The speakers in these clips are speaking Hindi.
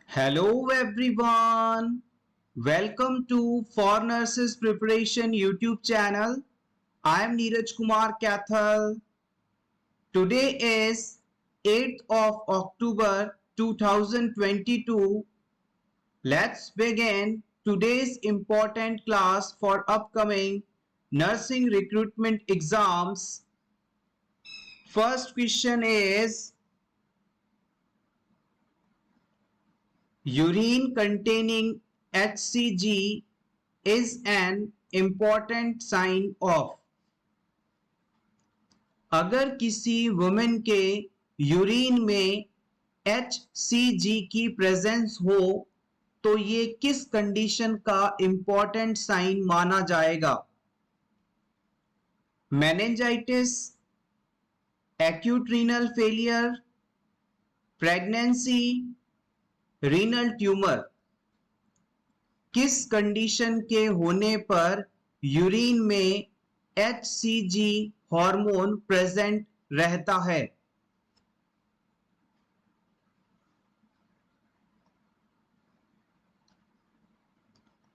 Hello everyone. Welcome to For Nurses Preparation YouTube channel. I am Neeraj Kumar Kathal. Today is 8th of October 2022. Let's begin today's important class for upcoming nursing recruitment exams. First question is urine containing HCG is an important sign of। अगर किसी वुमेन के यूरिन में HCG की प्रेजेंस हो तो ये किस कंडीशन का इंपॉर्टेंट साइन माना जाएगा? Meningitis, acute renal failure, pregnancy, renal tumour. किस कंडीशन के होने पर यूरिन में HCG हार्मोन प्रेजेंट रहता है?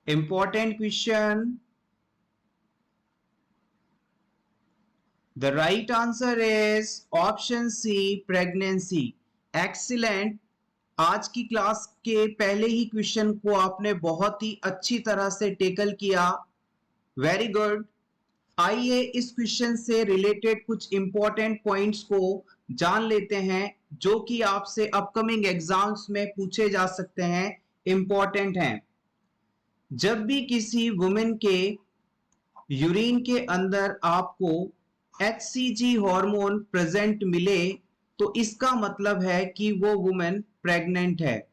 Important question. The right answer is option C, pregnancy. Excellent. आज की क्लास के पहले ही क्वेश्चन को आपने बहुत ही अच्छी तरह से टेकल किया। Very good. आइए इस क्वेश्चन से रिलेटेड कुछ इंपॉर्टेंट पॉइंट्स को जान लेते हैं जो कि आपसे अपकमिंग एग्जाम्स में पूछे जा सकते हैं, इंपॉर्टेंट हैं। जब भी किसी वुमेन के यूरिन के अंदर आपको HCG हार्मोन प्रेजेंट मिले तो इसका मतलब है कि वो वुमेन प्रेग्नेंट है।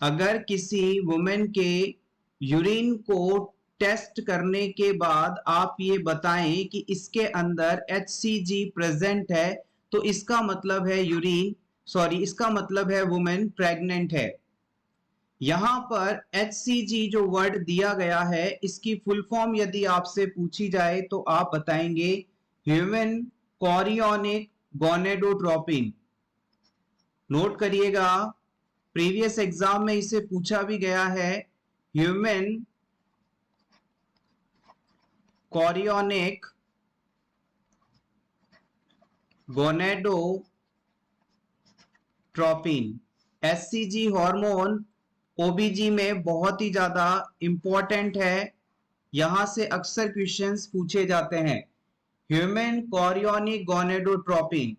अगर किसी वुमेन के यूरिन को टेस्ट करने के बाद आप ये बताएं कि इसके अंदर HCG प्रेजेंट है तो इसका मतलब है इसका मतलब है वुमेन प्रेग्नेंट है। यहां पर HCG जो वर्ड दिया गया है इसकी फुल फॉर्म यदि आपसे पूछी जाए तो आप बताएंगे ह्यूमन कोरियोनिक गोनेडोट्रोपिन। नोट करिएगा, प्रीवियस एग्जाम में इसे पूछा भी गया है। Human chorionic gonadotropin. HCG hormone ओबीजी में बहुत ही ज्यादा इंपॉर्टेंट है। यहां से अक्सर क्वेश्चंस पूछे जाते हैं। Human chorionic gonadotropin.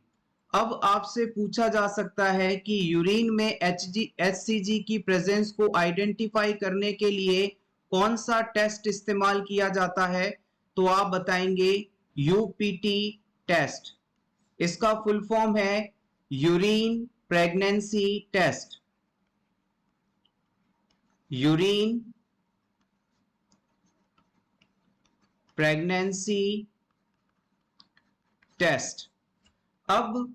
अब आपसे पूछा जा सकता है कि यूरिन में HCG की प्रेजेंस को आइडेंटिफाई करने के लिए कौन सा टेस्ट इस्तेमाल किया जाता है? तो आप बताएंगे यूपीटी टेस्ट। इसका फुल फॉर्म है urine pregnancy test. Urine pregnancy test. अब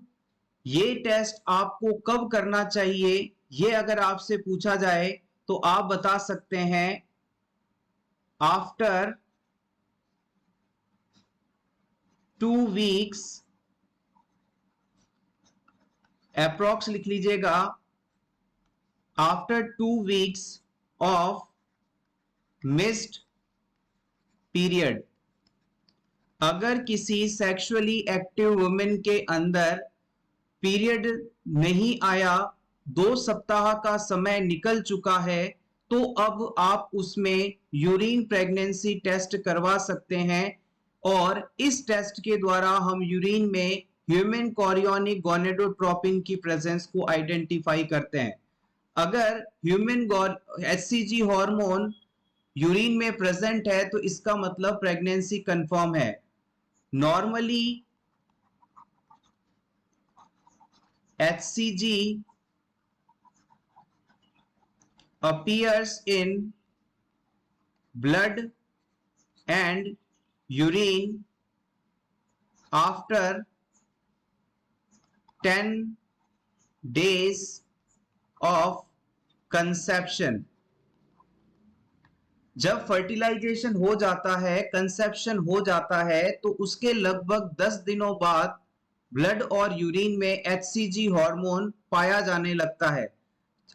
ये टेस्ट आपको कब करना चाहिए, ये अगर आपसे पूछा जाए तो आप बता सकते हैं आफ्टर 2 वीक्स, अप्रॉक्स लिख लीजिएगा, after 2 weeks of missed period. अगर किसी सेक्सुअली एक्टिव वुमेन के अंदर पीरियड नहीं आया, 2 सप्ताह का समय निकल चुका है, तो अब आप उसमें यूरिन प्रेगनेंसी टेस्ट करवा सकते हैं और इस टेस्ट के द्वारा हम यूरिन में ह्यूमन कोरियोनिक गोनेडोट्रोपिन की प्रेजेंस को आइडेंटिफाई करते हैं। अगर ह्यूमन HCG हार्मोन यूरिन में प्रेजेंट है तो इसका मतलब प्रेगनेंसी कंफर्म है। Normally HCG appears in blood and urine after 10 days of conception। जब फर्टिलाइजेशन हो जाता है, कंसेप्शन हो जाता है, तो उसके लगभग 10 दिनों बाद ब्लड और यूरिन में HCG हार्मोन पाया जाने लगता है।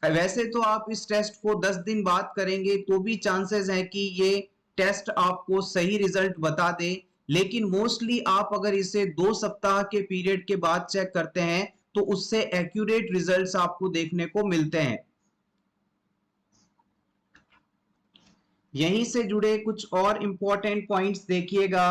वैसे तो आप इस टेस्ट को 10 दिन बाद करेंगे तो भी चांसेस है कि ये टेस्ट आपको सही रिजल्ट बता दे, लेकिन मोस्टली आप अगर इसे 2 सप्ताह के पीरियड के बाद चेक करते हैं तो उससे एक्यूरेट रिजल्ट्स आपको देखने को मिलते हैं। यहीं से जुड़े कुछ और इंपॉर्टेंट पॉइंट्स देखिएगा।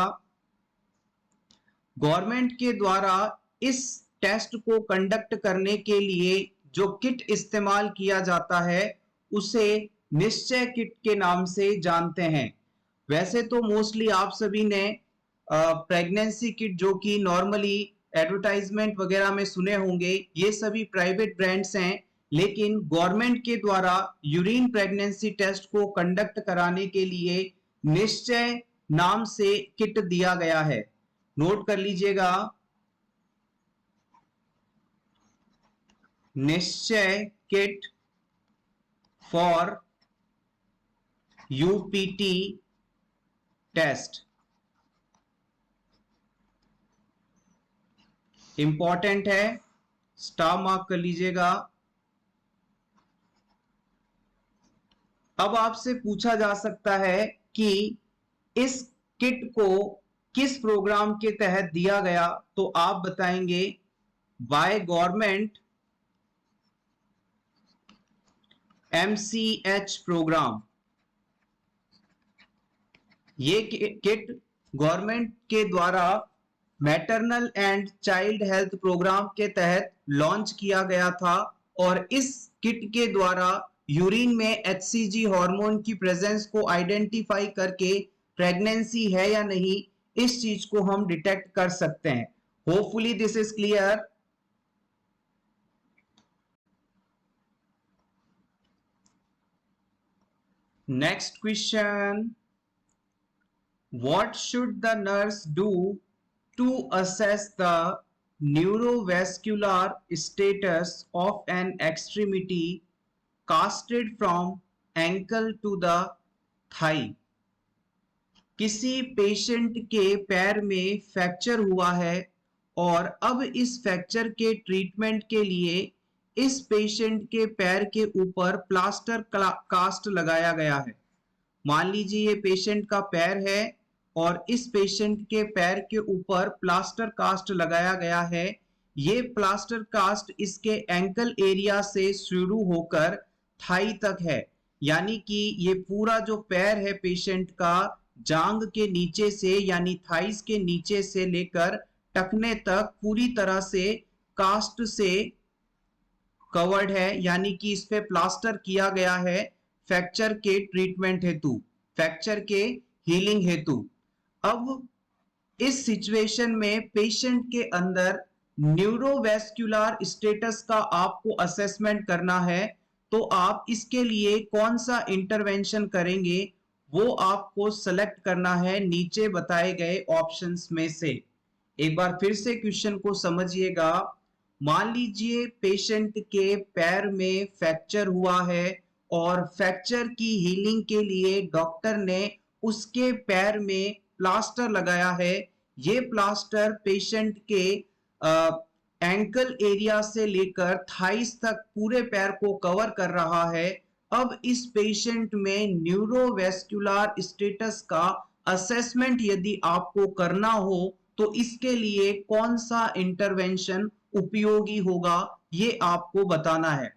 गवर्नमेंट के द्वारा इस टेस्ट को कंडक्ट करने के लिए जो किट इस्तेमाल किया जाता है उसे निश्चय किट के नाम से जानते हैं। वैसे तो मोस्टली आप सभी ने प्रेगनेंसी किट जो कि नॉर्मली एडवर्टाइजमेंट वगैरह में सुने होंगे, ये सभी प्राइवेट ब्रांड्स हैं, लेकिन गवर्नमेंट के द्वारा यूरिन प्रेगनेंसी टेस्ट को कंडक्ट कराने के लिए निश्चय नाम से किट दिया गया है। नोट कर लीजिएगा, Nishchay kit for UPT test. Important है, स्टार मार्क कर लीजिएगा। अब आपसे पूछा जा सकता है कि इस किट को किस प्रोग्राम के तहत दिया गया, तो आप बताएंगे बाय गवर्नमेंट MCH प्रोग्राम। ये किट गवर्नमेंट के द्वारा maternal and child health programme के तहत लॉन्च किया गया था, और इस किट के द्वारा यूरिन में HCG हार्मोन की प्रेजेंस को आइडेंटिफाई करके प्रेगनेंसी है या नहीं, इस चीज को हम डिटेक्ट कर सकते हैं। Hopefully this is clear. Next question, what should the nurse do to assess the neurovascular status of an extremity casted from ankle to the thigh? किसी पेशेंट के पैर में फ्रैक्चर हुआ है और अब इस फ्रैक्चर के ट्रीटमेंट के लिए इस पेशेंट के पैर के ऊपर प्लास्टर कास्ट लगाया गया है। मान लीजिए ये पेशेंट का पैर है और इस पेशेंट के पैर के ऊपर प्लास्टर कास्ट लगाया गया है। ये प्लास्टर कास्ट इसके एंकल एरिया से शुरू होकर थाई तक है, यानी कि ये पूरा जो पैर है पेशेंट का, जांग के नीचे से यानी थाइस के नीचे से लेकर टखने तक पूरी तरह से कास्ट से कवर्ड है, यानी कि इस पे प्लास्टर किया गया है फ्रैक्चर के ट्रीटमेंट हेतु, फ्रैक्चर के हीलिंग हेतु। अब इस सिचुएशन में पेशेंट के अंदर न्यूरोवेस्कुलर स्टेटस का आपको असेसमेंट करना है, तो आप इसके लिए कौन सा इंटरवेंशन करेंगे वो आपको सेलेक्ट करना है नीचे बताए गए ऑप्शंस में से। एक बार फिर से क्वेश्चन को समझिएगा। मान लीजिए पेशेंट के पैर में फ्रैक्चर हुआ है और फ्रैक्चर की हीलिंग के लिए डॉक्टर ने उसके पैर में प्लास्टर लगाया है। ये प्लास्टर पेशेंट के एंकल एरिया से लेकर थाइस तक पूरे पैर को कवर कर रहा है। अब इस पेशेंट में न्यूरोवेस्कुलर स्टेटस का असेसमेंट यदि आपको करना हो तो इसके लिए कौन सा इंटरवेंशन उपयोगी होगा ये आपको बताना है।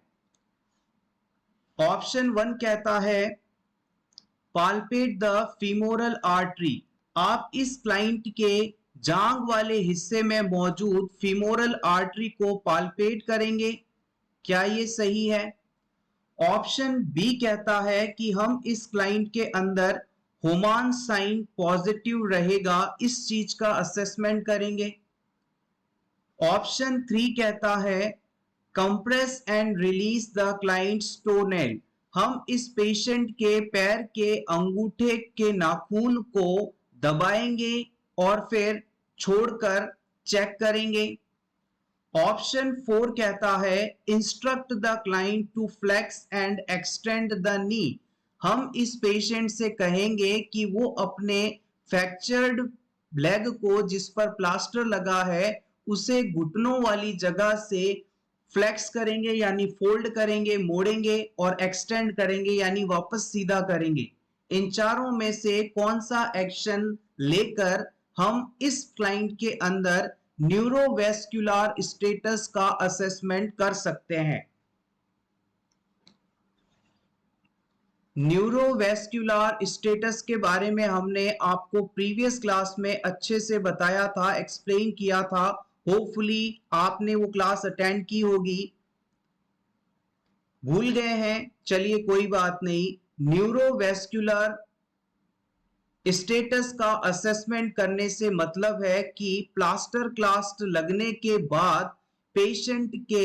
ऑप्शन 1 कहता है पाल्पेट द फीमोरल आर्टरी। आप इस क्लाइंट के जांग वाले हिस्से में मौजूद फीमोरल आर्टरी को पाल्पेट करेंगे। क्या ये सही है? ऑप्शन बी कहता है कि हम इस क्लाइंट के अंदर होमान साइन पॉजिटिव रहेगा, इस चीज का असेसमेंट करेंगे। ऑप्शन 3 कहता है compress and release the clients टोनेल। हम इस पेशेंट के पैर के अंगूठे के नाखून को दबाएंगे और फिर छोड़कर चेक करेंगे। ऑप्शन 4 कहता है instruct the client to flex and extend the knee. हम इस पेशेंट से कहेंगे कि वो अपने फ्रैक्चर्ड लेग को जिस पर प्लास्टर लगा है उसे घुटनों वाली जगह से फ्लेक्स करेंगे यानी फोल्ड करेंगे, मोड़ेंगे, और एक्सटेंड करेंगे यानी वापस सीधा करेंगे। इन चारों में से कौन सा एक्शन लेकर हम इस क्लाइंट के अंदर न्यूरोवेस्कुलर स्टेटस का असेसमेंट कर सकते हैं। न्यूरोवेस्कुलर स्टेटस के बारे में हमने आपको प्रीवियस क्लास में अच्छे से बताया था, एक्सप्लेन किया था। होपफुली आपने वो क्लास अटेंड की होगी। भूल गए हैं, चलिए कोई बात नहीं। न्यूरोवेस्कुलर स्टेटस का असेसमेंट करने से मतलब है कि प्लास्टर कास्ट लगने के बाद पेशेंट के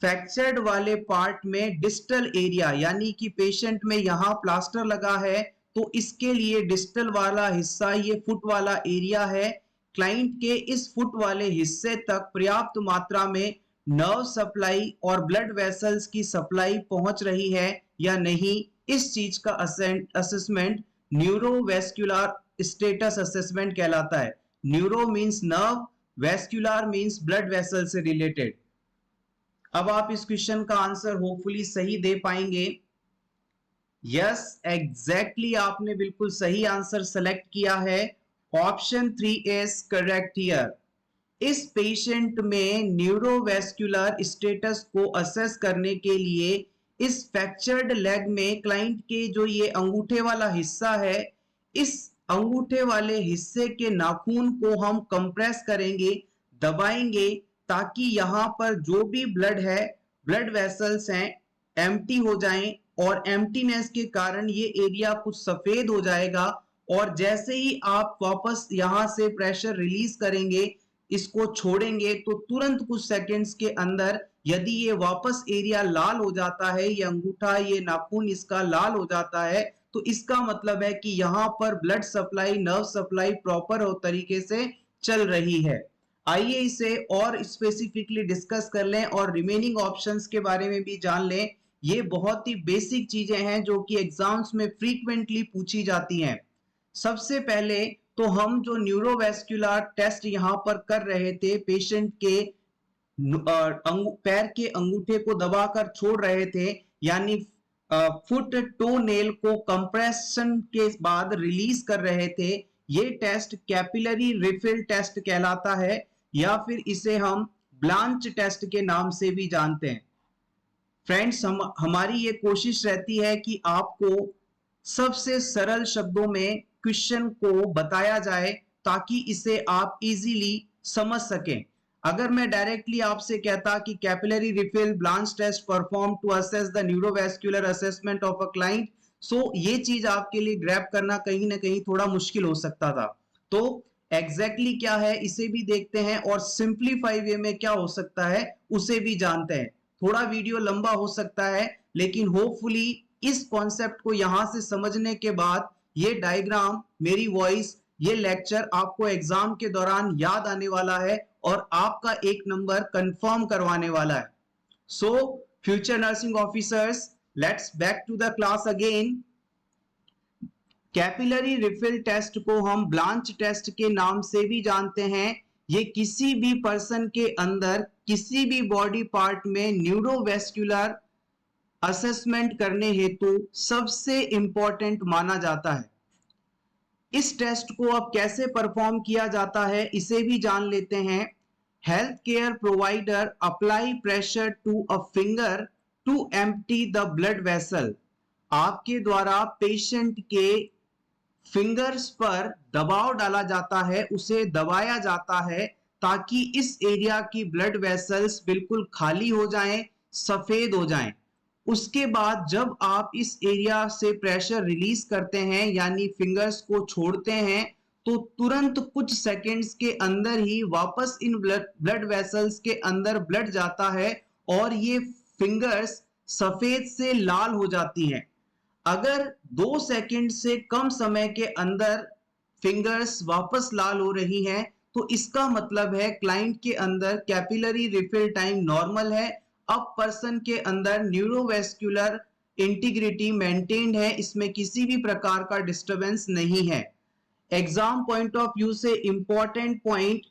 फ्रैक्चर्ड वाले पार्ट में डिस्टल एरिया, यानी कि पेशेंट में यहां प्लास्टर लगा है तो इसके लिए डिस्टल वाला हिस्सा, ये फुट वाला एरिया है, क्लाइंट के इस फुट वाले हिस्से तक पर्याप्त मात्रा में नर्व सप्लाई और ब्लड वेसल्स की सप्लाई पहुंच रही है या नहीं, इस चीज का असेसमेंट न्यूरोवेस्कुलर स्टेटस असेसमेंट कहलाता है। Neuro means nerve, vascular means blood vessel से रिलेटेड। अब आप इस क्वेश्चन का आंसर होपफुली सही दे पाएंगे। यस, एग्जैक्टली आपने बिल्कुल सही आंसर सेलेक्ट किया है। Option 3 is correct here. इस पेशेंट में न्यूरोवेस्कुलर स्टेटस को असेस करने के लिए इस फ्रैक्चर्ड लेग में क्लाइंट के जो ये अंगूठे वाला हिस्सा है, इस अंगूठे वाले हिस्से के नाखून को हम कंप्रेस करेंगे, दबाएंगे, ताकि यहां पर जो भी ब्लड है, ब्लड वेसल्स हैं, एम्प्टी हो जाएं, और एम्प्टीनेस के कारण ये एरिया कुछ सफेद हो जाएगा। और जैसे ही आप वापस यहां से प्रेशर रिलीज करेंगे, इसको छोड़ेंगे, तो तुरंत कुछ सेकंड्स के अंदर यदि ये वापस एरिया लाल हो जाता है, ये अंगूठा, ये नाखून इसका लाल हो जाता है, तो इसका मतलब है कि यहां पर blood supply, nerve supply proper तरीके से चल रही है। आइए इसे और स्पेसिफिकली डिस्कस कर लें और रिमेनिंग ऑप्शंस के बारे में भी जान लें। ये बहुत ही बेसिक चीजें हैं जो कि एग्जाम्स में फ्रीक्वेंटली पूछी जाती हैं। सबसे पहले तो हम जो न्यूरोवेस्कुलर टेस्ट यहां पर कर रहे थे, पेशेंट के पैर के अंगूठे को दबाकर छोड़ रहे थे, यानी फुट टो नेल को कंप्रेशन के बाद रिलीज कर रहे थे, ये टेस्ट कैपिलरी रिफिल टेस्ट कहलाता है, या फिर इसे हम ब्लांच टेस्ट के नाम से भी जानते हैं। फ्रेंड्स, हमारी ये कोशिश रहती है कि आपको सबसे सरल शब्दों में क्वेश्चन को बताया जाए ताकि इसे आप इजीली समझ सकें। अगर मैं डायरेक्टली आपसे कहता कि capillary refill blanch test perform to assess the neurovascular assessment of a client, so ये चीज आपके लिए ग्रैब करना कहीं ना कहीं थोड़ा मुश्किल हो सकता था। तो एग्जैक्टली क्या है इसे भी देखते हैं, और सिंप्लीफाई वे में क्या हो सकता है उसे भी जानते हैं। थोड़ा वीडियो लंबा हो सकता है, लेकिन होपफुली इस कॉन्सेप्ट को यहां से समझने के बाद ये डायग्राम, मेरी वॉइस, ये लेक्चर आपको एग्जाम के दौरान याद आने वाला है और आपका एक नंबर कंफर्म करवाने वाला है। So future nursing officers, let's back to the class again. Capillary refill test को हम ब्लांच टेस्ट के नाम से भी जानते हैं। ये किसी भी पर्सन के अंदर किसी भी बॉडी पार्ट में न्यूरोवेस्कुलर असेसमेंट करने हेतु सबसे इंपॉर्टेंट माना जाता है। इस टेस्ट को अब कैसे परफॉर्म किया जाता है इसे भी जान लेते हैं। Health care provider apply pressure to a finger to empty the blood vessel. आपके द्वारा पेशेंट के फिंगर्स पर दबाव डाला जाता है, उसे दबाया जाता है, ताकि इस एरिया की ब्लड वेसल्स बिल्कुल खाली हो जाएं, सफेद हो जाएं। उसके बाद जब आप इस एरिया से प्रेशर रिलीज करते हैं, यानी फिंगर्स को छोड़ते हैं, तो तुरंत कुछ सेकंड्स के अंदर ही वापस इन ब्लड वेसल्स के अंदर ब्लड जाता है और ये फिंगर्स सफेद से लाल हो जाती हैं। अगर 2 सेकंड से कम समय के अंदर फिंगर्स वापस लाल हो रही हैं, तो इसका मतलब है क्लाइंट के अंदर कैपिलरी रिफिल टाइम नॉर्मल है। अब पर्सन के अंदर न्यूरोवेस्कुलर इंटीग्रिटी मेंटेन्ड है, इसमें किसी भी प्रकार का डिस्टरबेंस नहीं है। एग्जाम पॉइंट ऑफ व्यू से important point,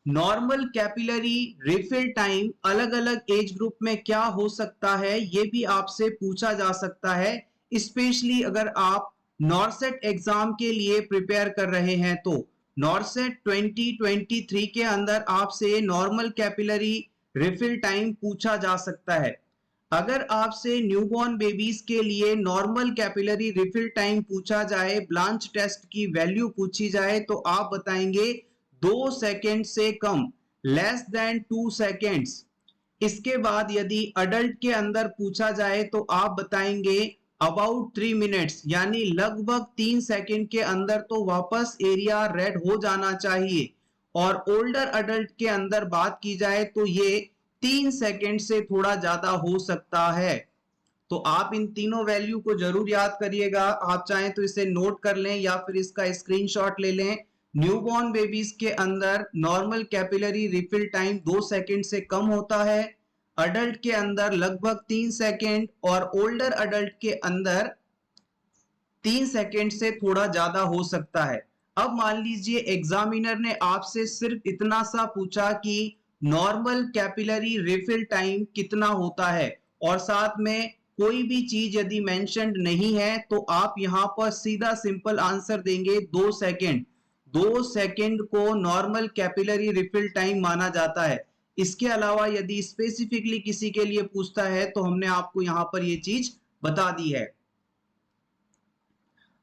normal capillary refill time अलग अलग एज ग्रुप में क्या हो सकता है, ये भी आपसे पूछा जा सकता है, स्पेशली अगर आप नॉर्सेट एग्जाम के लिए प्रिपेयर कर रहे हैं तो। नॉर्सेट 2023 के अंदर आपसे नॉर्मल कैपिलरी रिफिल टाइम पूछा जा सकता है। अगर आपसे न्यूबॉर्न बेबीज के लिए नॉर्मल कैपिलरी रिफिल टाइम पूछा जाए, ब्लांच टेस्ट की वैल्यू पूछी जाए, तो आप बताएंगे 2 सेकेंड से कम, लेस देन 2 सेकेंड्स। इसके बाद यदि अडल्ट के अंदर पूछा जाए तो आप बताएंगे अबाउट 3 मिनट्स, यानी लगभग 3 सेकेंड के अंदर तो वापस एरिया रेड हो जाना चाहिए। और ओल्डर अडल्ट के अंदर बात की जाए तो ये 3 सेकेंड से थोड़ा ज्यादा हो सकता है। तो आप इन तीनों वैल्यू को जरूर याद करिएगा। आप चाहें तो इसे नोट कर लें या फिर इसका स्क्रीनशॉट ले लें। न्यूबॉर्न बेबीज के अंदर normal capillary refill time 2 second से कम होता है, अडल्ट के अंदर लगभग 3 सेकेंड, और ओल्डर अडल्ट के अंदर 3 सेकेंड से थोड़ा ज्यादा हो सकता है। अब मान लीजिए एग्जामिनर ने आपसे सिर्फ इतना सा पूछा कि नॉर्मल कैपिलरी रिफिल टाइम कितना होता है, और साथ में कोई भी चीज यदि मेंशन्ड नहीं है तो आप यहां पर सीधा सिंपल आंसर देंगे 2 सेकेंड। 2 सेकेंड को नॉर्मल कैपिलरी रिफिल टाइम माना जाता है। इसके अलावा यदि स्पेसिफिकली किसी के लिए पूछता है तो हमने आपको यहां पर यह चीज बता दी है।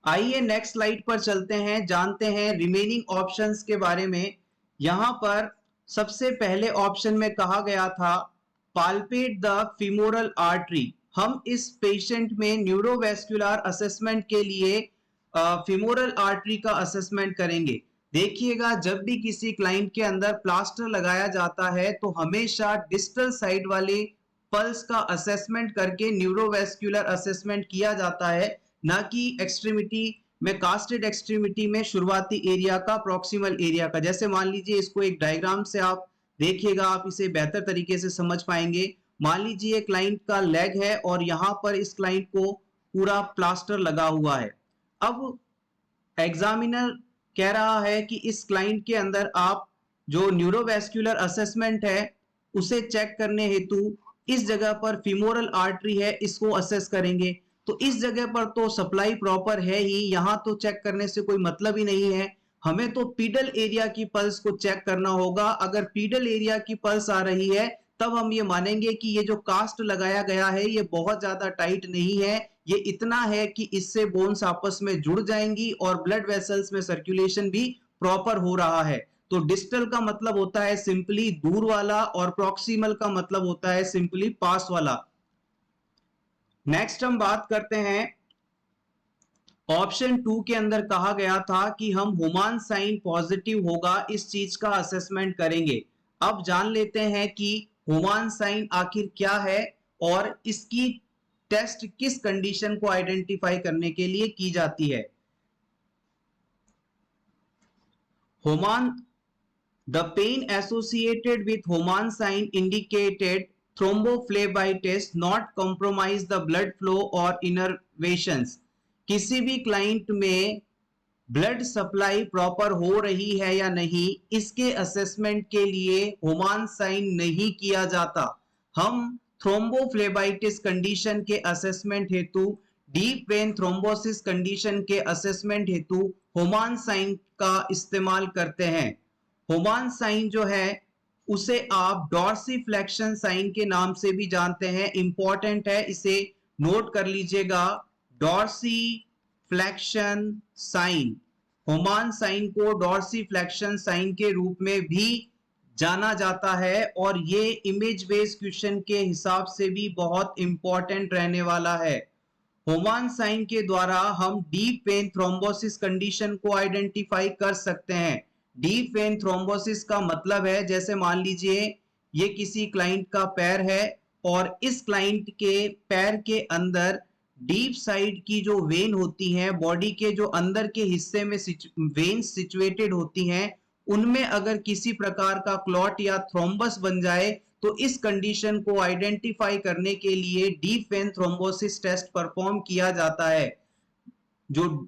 आइए नेक्स्ट स्लाइड पर चलते हैं, जानते हैं रिमेनिंग ऑप्शंस के बारे में। यहां पर सबसे पहले ऑप्शन में कहा गया था पाल्पेट द फीमोरल आर्टरी। हम इस पेशेंट में न्यूरोवेस्कुलर असेसमेंट के लिए फीमोरल आर्टरी का असेसमेंट करेंगे। देखिएगा, जब भी किसी क्लाइंट के अंदर प्लास्टर लगाया जाता है तो हमेशा डिस्टल साइड वाले पल्स का असेसमेंट करके न्यूरोवेस्कुलर असेसमेंट किया जाता है, ना कि एक्सट्रीमिटी में, कास्टेड एक्सट्रीमिटी में शुरुआती एरिया का, प्रॉक्सिमल एरिया का। जैसे मान लीजिए, इसको एक डायग्राम से आप देखिएगा, आप इसे बेहतर तरीके से समझ पाएंगे। मान लीजिए क्लाइंट का लेग है और यहां पर इस क्लाइंट को पूरा प्लास्टर लगा हुआ है। अब एग्जामिनर कह रहा है कि इस क्लाइंट के अंदर आप जो न्यूरोवेस्कुलर असेसमेंट है उसे चेक करने हेतु इस जगह पर फीमोरल आर्टरी है, इसको असेस करेंगे। तो इस जगह पर तो सप्लाई प्रॉपर है ही, यहां तो चेक करने से कोई मतलब ही नहीं है। हमें तो पीडल एरिया की पल्स को चेक करना होगा। अगर पीडल एरिया की पल्स आ रही है तब हम ये मानेंगे कि ये जो कास्ट लगाया गया है ये बहुत ज्यादा टाइट नहीं है, ये इतना है कि इससे बोन्स आपस में जुड़ जाएंगी और ब्लड वेसल्स में सर्कुलेशन भी प्रॉपर हो रहा है। तो डिस्टल का मतलब होता है सिंपली दूर वाला और प्रॉक्सिमल का मतलब होता है सिंपली पास वाला। नेक्स्ट हम बात करते हैं, ऑप्शन 2 के अंदर कहा गया था कि हम हुमान साइन पॉजिटिव होगा इस चीज का असेसमेंट करेंगे। अब जान लेते हैं कि हुमान साइन आखिर क्या है और इसकी टेस्ट किस कंडीशन को आइडेंटिफाई करने के लिए की जाती है। Homan, the pain associated with Homan sign indicated thrombophlebitis not compromise the blood flow और इनर्वेशंस। किसी भी क्लाइंट में ब्लड सप्लाई प्रॉपर हो रही है या नहीं, इसके असेसमेंट के लिए हुमान साइन नहीं किया जाता। हम थ्रोम्बोफ्लेबाइटिस कंडीशन के असेसमेंट हेतु, डीप वेन थ्रोम्बोसिस कंडीशन के असेसमेंट हेतु हुमान साइन का इस्तेमाल करते हैं। हुमान साइन जो है उसे आप डॉर्सीफ्लेक्शन साइन के नाम से भी जानते हैं। इंपॉर्टेंट है, इसे नोट कर लीजिएगा, डॉर्सीफ्लेक्शन साइन। हुमान साइन को डॉर्सीफ्लेक्शन साइन के रूप में भी जाना जाता है और ये इमेज बेस्ड क्वेश्चन के हिसाब से भी बहुत इंपॉर्टेंट रहने वाला है। हुमान साइन के द्वारा हम डीप वेन थ्रोम्बोसिस कंडीशन को आइडेंटिफाई कर सकते हैं। डीप वेन थ्रोम्बोसिस का मतलब है, जैसे मान लीजिए ये किसी क्लाइंट का पैर है और इस क्लाइंट के पैर के अंदर डीप साइड की जो वेन होती हैं, बॉडी के जो अंदर के हिस्से में वेन सिचुएटेड होती हैं, उनमें अगर किसी प्रकार का क्लॉट या थ्रोम्बस बन जाए तो इस कंडीशन को आइडेंटिफाई करने के लिए deep vein thrombosis test perform किया जाता है। जो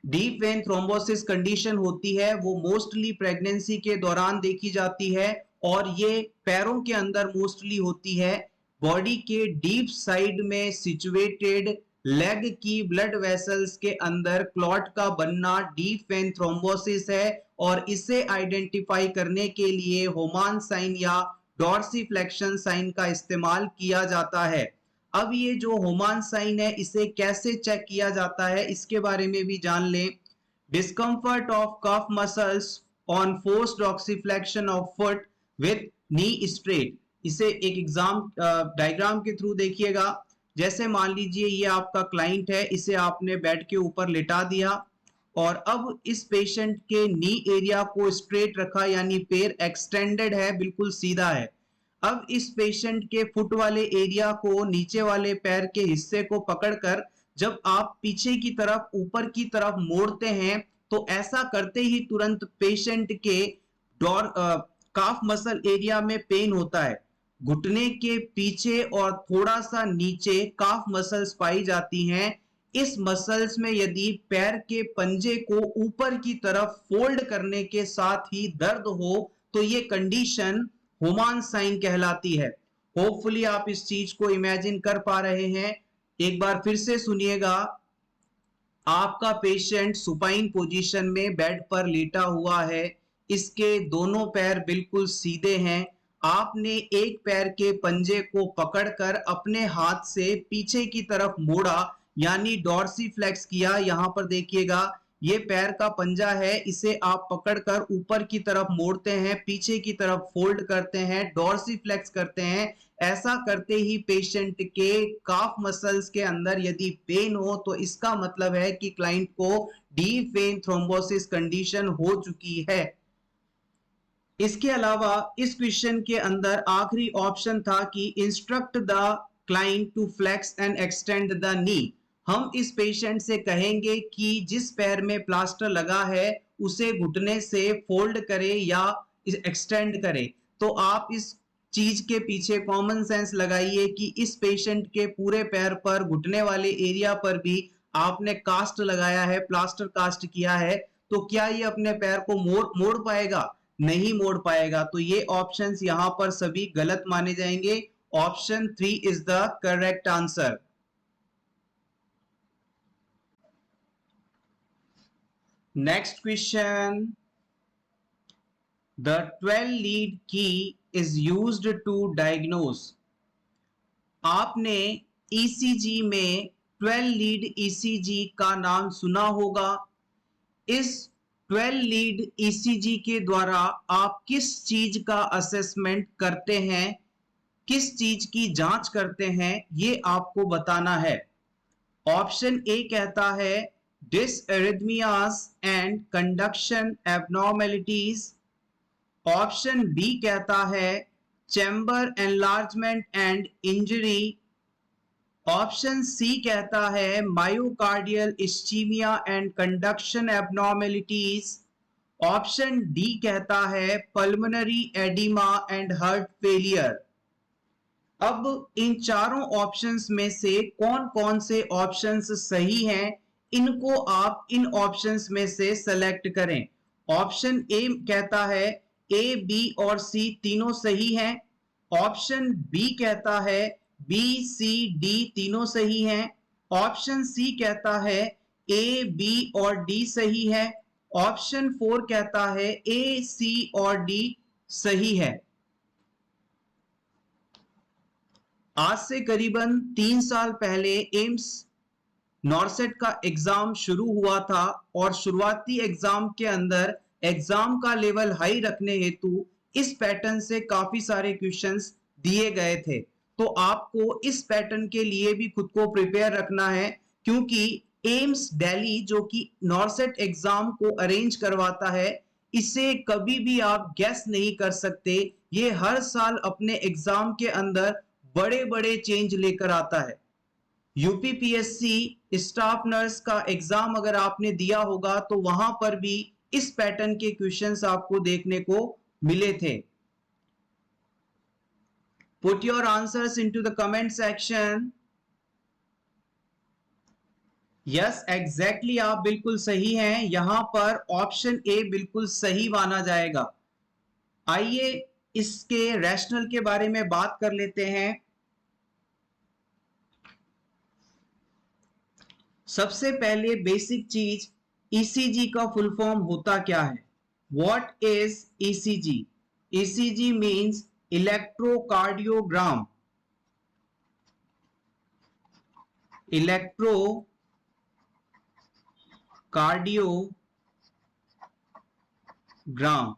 डीप वेन थ्रोम्बोसिस कंडीशन होती है वो मोस्टली प्रेगनेंसी के दौरान देखी जाती है और ये पैरों के अंदर मोस्टली होती है। बॉडी के डीप साइड में सिचुएटेड लेग की ब्लड वेसल्स के अंदर क्लॉट का बनना डीप वेन थ्रोम्बोसिस है और इसे आइडेंटिफाई करने के लिए होमान साइन या डॉर्सीफ्लेक्शन साइन का इस्तेमाल किया जाता है। अब ये जो होमान साइन है इसे कैसे चेक किया जाता है इसके बारे में भी जान लें। Discomfort of calf muscles on forced oxyflexion of foot with knee straight. इसे एक एग्जाम डायग्राम के थ्रू देखिएगा। जैसे मान लीजिए ये आपका क्लाइंट है, इसे आपने बेड के ऊपर लिटा दिया और अब इस पेशेंट के नी एरिया को स्ट्रेट रखा यानी पैर एक्सटेंडेड है, बिल्कुल सीधा है। अब इस पेशेंट के फुट वाले एरिया को, नीचे वाले पैर के हिस्से को पकड़कर जब आप पीछे की तरफ ऊपर की तरफ मोड़ते हैं तो ऐसा करते ही तुरंत पेशेंट के काफ मसल एरिया में पेन होता है। घुटने के पीछे और थोड़ा सा नीचे काफ मसल्स पाई जाती हैं। इस मसल्स में यदि पैर के पंजे को ऊपर की तरफ फोल्ड करने के साथ ही दर्द हो तो ये कंडीशन होमान साइन कहलाती है। होपफुली आप इस चीज को इमेजिन कर पा रहे हैं। एक बार फिर से सुनिएगा। आपका पेशेंट सुपाइन पोजीशन में बेड पर लेटा हुआ है, इसके दोनों पैर बिल्कुल सीधे हैं। आपने एक पैर के पंजे को पकड़कर अपने हाथ से पीछे की तरफ मोड़ा यानी डॉर्सीफ्लेक्स किया। यहां पर देखिएगा ये पैर का पंजा है, इसे आप पकड़कर ऊपर की तरफ मोड़ते हैं, पीछे की तरफ फोल्ड करते हैं, डॉर्सीफ्लेक्स करते हैं। ऐसा करते ही पेशेंट के काफ मसल्स के अंदर यदि पेन हो तो इसका मतलब है कि क्लाइंट को डीप वेन थ्रोम्बोसिस कंडीशन हो चुकी है। इसके अलावा इस क्वेश्चन के अंदर आखिरी ऑप्शन था कि instruct the client to flex and extend the knee. हम इस पेशेंट से कहेंगे कि जिस पैर में प्लास्टर लगा है उसे घुटने से फोल्ड करे या एक्सटेंड करे। तो आप इस चीज के पीछे कॉमन सेंस लगाइए कि इस पेशेंट के पूरे पैर पर, घुटने वाले एरिया पर भी आपने कास्ट लगाया है, प्लास्टर कास्ट किया है, तो क्या ये अपने पैर को मोड़ पाएगा? नहीं मोड़ पाएगा। तो ये ऑप्शंस यहां पर सभी गलत माने जाएंगे। Option 3 is the correct answer. Next question, the 12 lead की इज यूज्ड टू डायग्नोज। आपने ईसीजी में 12 लीड ईसीजी का नाम सुना होगा। इस 12 लीड ईसीजी के द्वारा आप किस चीज का असेसमेंट करते हैं, किस चीज की जांच करते हैं, ये आपको बताना है। ऑप्शन ए कहता है dysrhythmias and conduction abnormalities. Option B कहता है chamber enlargement and injury. Option C कहता है myocardial ischaemia and conduction abnormalities. Option D कहता है pulmonary oedema and heart failure. अब इन चारों ऑप्शंस में से कौन कौन से ऑप्शंस सही हैं, इनको आप इन ऑप्शंस में से सेलेक्ट करें। ऑप्शन ए कहता है ए, बी और सी तीनों सही हैं। ऑप्शन बी कहता है बी, सी, डी तीनों सही हैं। ऑप्शन सी कहता है ए, बी और डी सही है। ऑप्शन 4 कहता है ए, सी और डी सही है। आज से करीबन 3 साल पहले एम्स नॉर्सेट का एग्जाम शुरू हुआ था और शुरुआती एग्जाम के अंदर एग्जाम का लेवल हाई रखने हेतु इस पैटर्न से काफी सारे क्वेश्चंस दिए गए थे। तो आपको इस पैटर्न के लिए भी खुद को प्रिपेयर रखना है, क्योंकि एम्स दिल्ली जो कि नॉर्सेट एग्जाम को अरेंज करवाता है, इसे कभी भी आप गैस नहीं कर सकते। ये हर साल अपने एग्जाम के अंदर बड़े बड़े चेंज लेकर आता है। यूपीपीएससी स्टाफ नर्स का एग्जाम अगर आपने दिया होगा तो वहां पर भी इस पैटर्न के क्वेश्चंस आपको देखने को मिले थे। Put your answers into the comment section. Yes exactly, आप बिल्कुल सही हैं। यहां पर ऑप्शन ए बिल्कुल सही माना जाएगा। आइए इसके रैशनल के बारे में बात कर लेते हैं। सबसे पहले बेसिक चीज, ईसीजी का फुल फॉर्म होता क्या है? What is ECG? ECG means electrocardiogram. Electrocardiogram.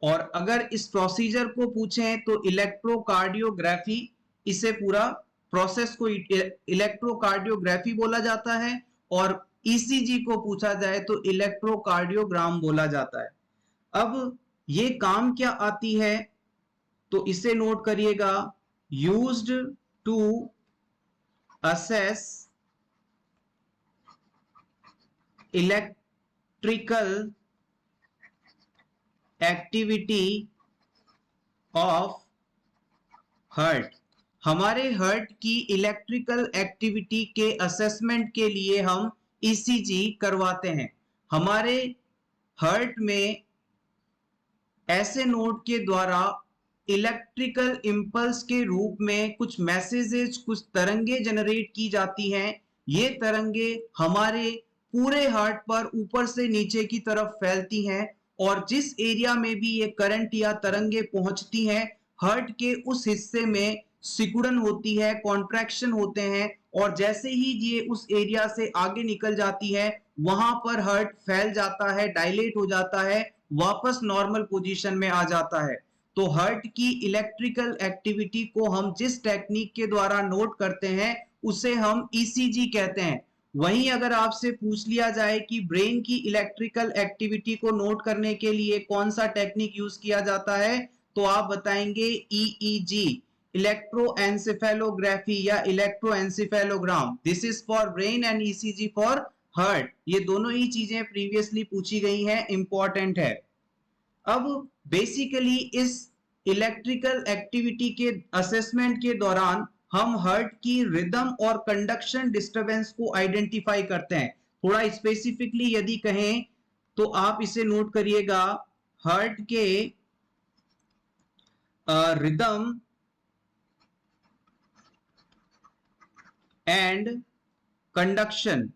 और अगर इस प्रोसीजर को पूछें तो इलेक्ट्रोकार्डियोग्राफी, इसे पूरा प्रोसेस को इलेक्ट्रोकार्डियोग्राफी बोला जाता है। और ईसीजी को पूछा जाए तो इलेक्ट्रोकार्डियोग्राम बोला जाता है। अब ये काम क्या आती है, तो इसे नोट करिएगा। Used to assess electrical activity of heart. हमारे हार्ट की इलेक्ट्रिकल एक्टिविटी के असेसमेंट के लिए हम ईसीजी करवाते हैं। हमारे हार्ट में ऐसे नोड के द्वारा इलेक्ट्रिकल इंपल्स के रूप में कुछ मैसेजेस, कुछ तरंगे जनरेट की जाती हैं। ये तरंगे हमारे पूरे हार्ट पर ऊपर से नीचे की तरफ फैलती हैं, और जिस एरिया में भी ये करंट या तरंगे पहुंचती हैं, हार्ट के उस हिस्से में सिकुड़न होती है, कॉन्ट्रैक्शन होते हैं। और जैसे ही ये उस एरिया से आगे निकल जाती है, वहां पर हार्ट फैल जाता है, डायलेट हो जाता है, वापस नॉर्मल पोजीशन में आ जाता है। तो हार्ट की इलेक्ट्रिकल एक्टिविटी को हम जिस टेक्निक के द्वारा नोट करते हैं, उसे हम ईसीजी कहते हैं। वहीं अगर आपसे पूछ लिया जाए कि ब्रेन की इलेक्ट्रिकल एक्टिविटी को नोट करने के लिए कौन सा टेक्निक यूज किया जाता है, तो आप बताएंगे ईईजी, इलेक्ट्रोएन्सेफेलोग्राफी या electroencephalogram. This is for brain and ECG for heart. ये दोनों ही चीजें प्रीवियसली पूछी गई हैं, इंपॉर्टेंट है। अब बेसिकली इस इलेक्ट्रिकल एक्टिविटी के असेसमेंट के दौरान हम हार्ट की रिदम और कंडक्शन डिस्टरबेंस को आइडेंटिफाई करते हैं। थोड़ा स्पेसिफिकली यदि कहें तो आप इसे नोट करिएगा। हार्ट के रिदम एंड कंडक्शन,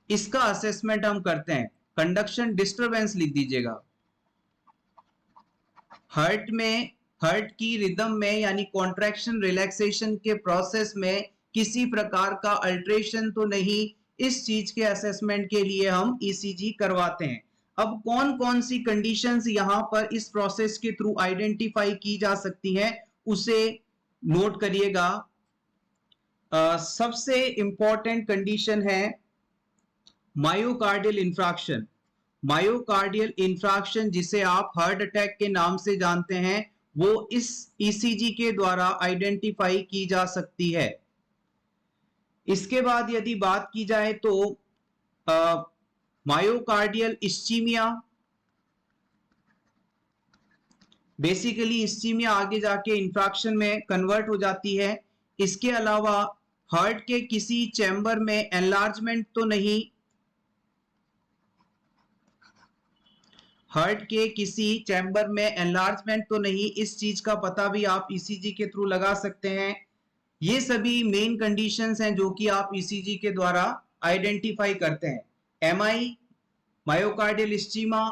इसका असेसमेंट हम करते हैं। कंडक्शन डिस्टरबेंस लिख दीजिएगा। हार्ट में, हार्ट की रिदम में यानी कॉन्ट्रैक्शन रिलैक्सेशन के प्रोसेस में किसी प्रकार का अल्ट्रेशन तो नहीं, इस चीज के असेसमेंट के लिए हम ईसीजी करवाते हैं। अब कौन कौन सी कंडीशंस यहां पर इस प्रोसेस के थ्रू आइडेंटिफाई की जा सकती हैं, उसे नोट करिएगा। सबसे इंपॉर्टेंट कंडीशन है मायोकार्डियल इंफ्रैक्शन। मायोकार्डियल इंफ्रैक्शन, जिसे आप हार्ट अटैक के नाम से जानते हैं, वो इस ईसीजी के द्वारा आइडेंटिफाई की जा सकती है। इसके बाद यदि बात की जाए तो मायोकार्डियल इस्चीमिया, बेसिकली इस्चीमिया आगे जाके इंफ्रैक्शन में कन्वर्ट हो जाती है। इसके अलावा हार्ट के किसी चैम्बर में एनलार्जमेंट तो नहीं, हार्ट के किसी चैम्बर में एनलार्जमेंट तो नहीं, इस चीज का पता भी आप ईसीजी के थ्रू लगा सकते हैं। ये सभी मेन कंडीशंस हैं जो कि आप ईसीजी के द्वारा आइडेंटिफाई करते हैं। एमआई, मायोकार्डियल इस्चीमा,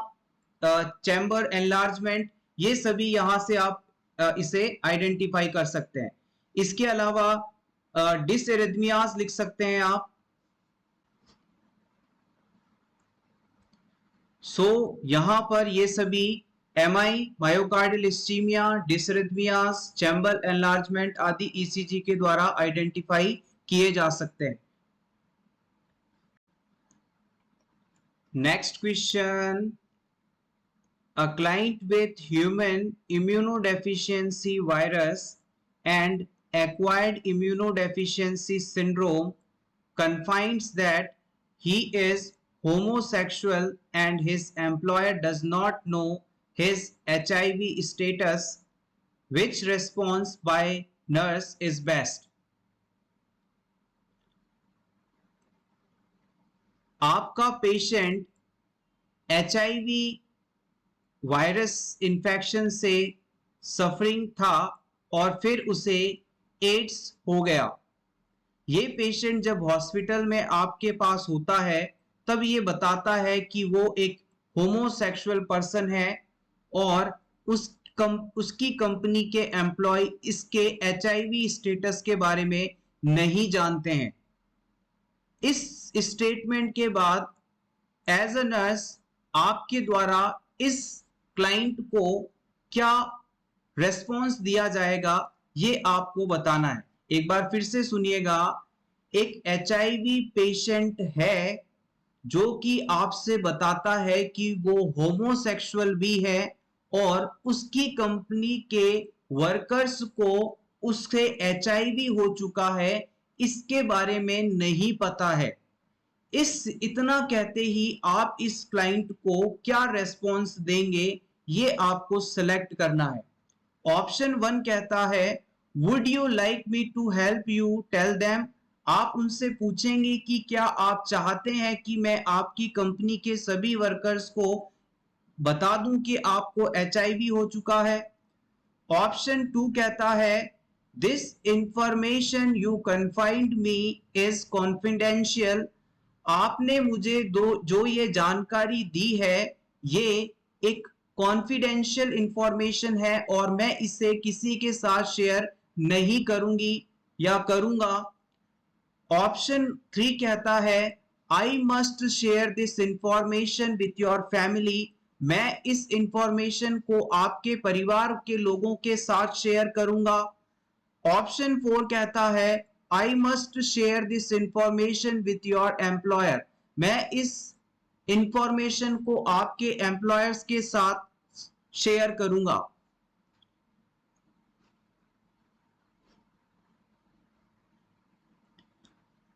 चैम्बर एनलार्जमेंट, ये सभी यहां से आप इसे आइडेंटिफाई कर सकते हैं। इसके अलावा डिसएरिथमियाज लिख सकते हैं आप। यहां पर ये सभी MI, myocardial ischaemia, dysrhythmias, chamber enlargement आदि ईसीजी के द्वारा आइडेंटिफाई किए जा सकते हैं। Next question, a client with human immunodeficiency virus and acquired immunodeficiency syndrome confines that he is homosexual and his employer does not know his HIV status. Which response by nurse is best? आपका पेशेंट एचआईवी वायरस इन्फेक्शन से सफरिंग था और फिर उसे एड्स हो गया। ये पेशेंट जब हॉस्पिटल में आपके पास होता है तब ये बताता है कि वो एक होमोसेक्सुअल पर्सन है और उसकी कंपनी के एम्प्लॉय इसके एचआईवी स्टेटस के बारे में नहीं जानते हैं। इस स्टेटमेंट के बाद एज अ नर्स आपके द्वारा इस क्लाइंट को क्या रेस्पॉन्स दिया जाएगा ये आपको बताना है। एक बार फिर से सुनिएगा। एक एचआईवी पेशेंट है जो कि आपसे बताता है कि वो होमोसेक्सुअल भी है और उसकी कंपनी के वर्कर्स को उससे एचआईवी हो चुका है, इसके बारे में नहीं पता है। इस इतना कहते ही आप इस क्लाइंट को क्या रेस्पॉन्स देंगे ये आपको सेलेक्ट करना है। ऑप्शन वन कहता है would you like me to help you tell them. आप उनसे पूछेंगे कि क्या आप चाहते हैं कि मैं आपकी कंपनी के सभी वर्कर्स को बता दूं कि आपको एचआईवी हो चुका है। ऑप्शन टू कहता है this information you confined me is confidential. आपने मुझे जो ये जानकारी दी है ये एक कॉन्फिडेंशियल इंफॉर्मेशन है और मैं इसे किसी के साथ शेयर नहीं करूंगी या करूंगा। ऑप्शन थ्री कहता है I must share this information with your family. मैं इस इंफॉर्मेशन को आपके परिवार के लोगों के साथ शेयर करूंगा। ऑप्शन फोर कहता है I must share this information with your employer. मैं इस इंफॉर्मेशन को आपके एम्प्लॉयर्स के साथ शेयर करूंगा।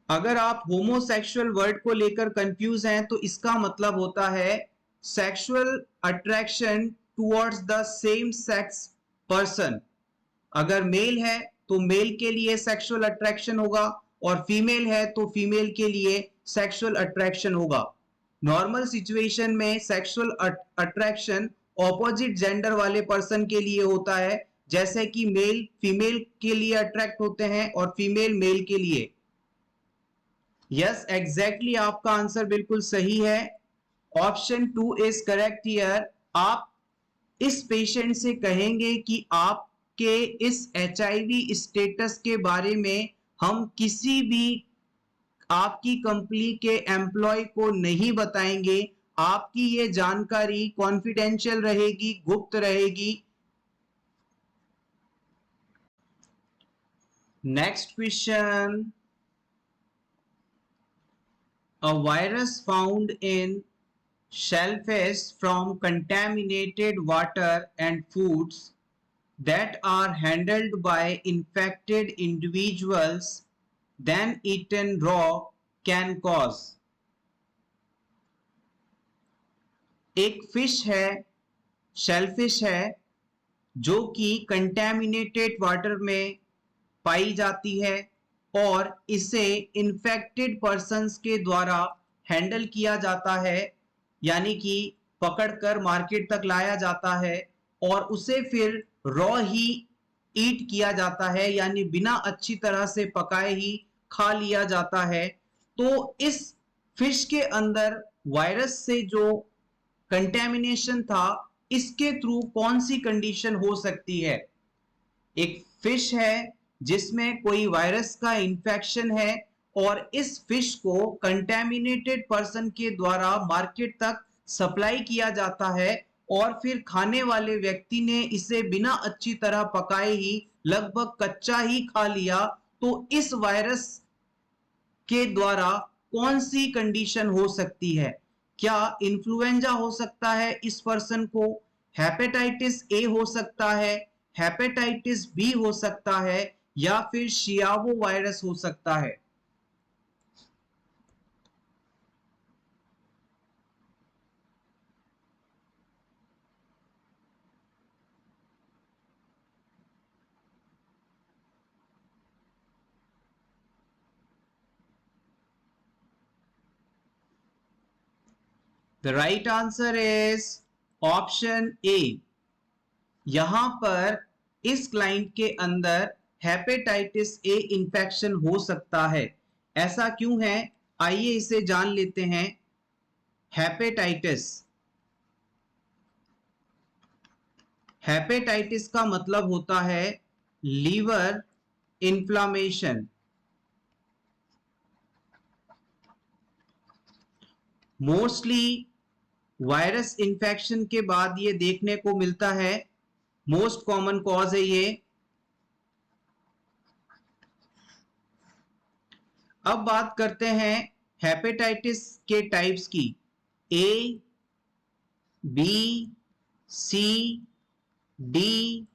अगर आप होमोसेक्सुअल वर्ड को लेकर कंफ्यूज हैं तो इसका मतलब होता है sexual attraction towards the same sex person. अगर मेल है तो मेल के लिए सेक्सुअल अट्रैक्शन होगा और फीमेल है तो फीमेल के लिए सेक्सुअल अट्रैक्शन होगा। नॉर्मल सिचुएशन में सेक्सुअल अट्रैक्शन ऑपोजिट जेंडर वाले पर्सन के लिए होता है, जैसे कि मेल फीमेल के लिए अट्रैक्ट होते हैं और फीमेल मेल के लिए। यस एग्जैक्टली आपका आंसर बिल्कुल सही है। Option two is correct here. आप इस पेशेंट से कहेंगे कि आपके इस एचआईवी स्टेटस के बारे में हम किसी भी आपकी कंपनी के एम्प्लॉय को नहीं बताएंगे। आपकी ये जानकारी कॉन्फिडेंशियल रहेगी, गुप्त रहेगी। Next question. A virus found in shellfish from contaminated water and foods that are handled by infected individuals then eaten raw can cause। एक फिश है, शेलफिश है, जो कि कंटेमिनेटेड वाटर में पाई जाती है और इसे इन्फेक्टेड पर्सन्स के द्वारा हैंडल किया जाता है, यानी कि पकड़कर मार्केट तक लाया जाता है और उसे फिर रॉ ही ईट किया जाता है, यानी बिना अच्छी तरह से पकाए ही खा लिया जाता है। तो इस फिश के अंदर वायरस से जो कंटेमिनेशन था इसके थ्रू कौन सी कंडीशन हो सकती है। एक फिश है जिसमें कोई वायरस का इंफेक्शन है और इस फिश को कंटेमिनेटेड पर्सन के द्वारा मार्केट तक सप्लाई किया जाता है और फिर खाने वाले व्यक्ति ने इसे बिना अच्छी तरह पकाए ही लगभग कच्चा ही खा लिया। तो इस वायरस के द्वारा कौन सी कंडीशन हो सकती है। क्या इन्फ्लुएंजा हो सकता है इस पर्सन को, हेपेटाइटिस ए हो सकता है, हेपेटाइटिस बी हो सकता है या फिर शियावो वायरस हो सकता है। The right answer is option A. यहां पर इस क्लाइंट के अंदर हेपेटाइटिस ए इंफेक्शन हो सकता है। ऐसा क्यों है, आइए इसे जान लेते हैं। हेपेटाइटिस, हेपेटाइटिस का मतलब होता है liver inflammation. Mostly virus infection के बाद ये देखने को मिलता है, मोस्ट कॉमन कॉज है ये। अब बात करते हैं हेपेटाइटिस के टाइप्स की। ए, बी, सी, डी,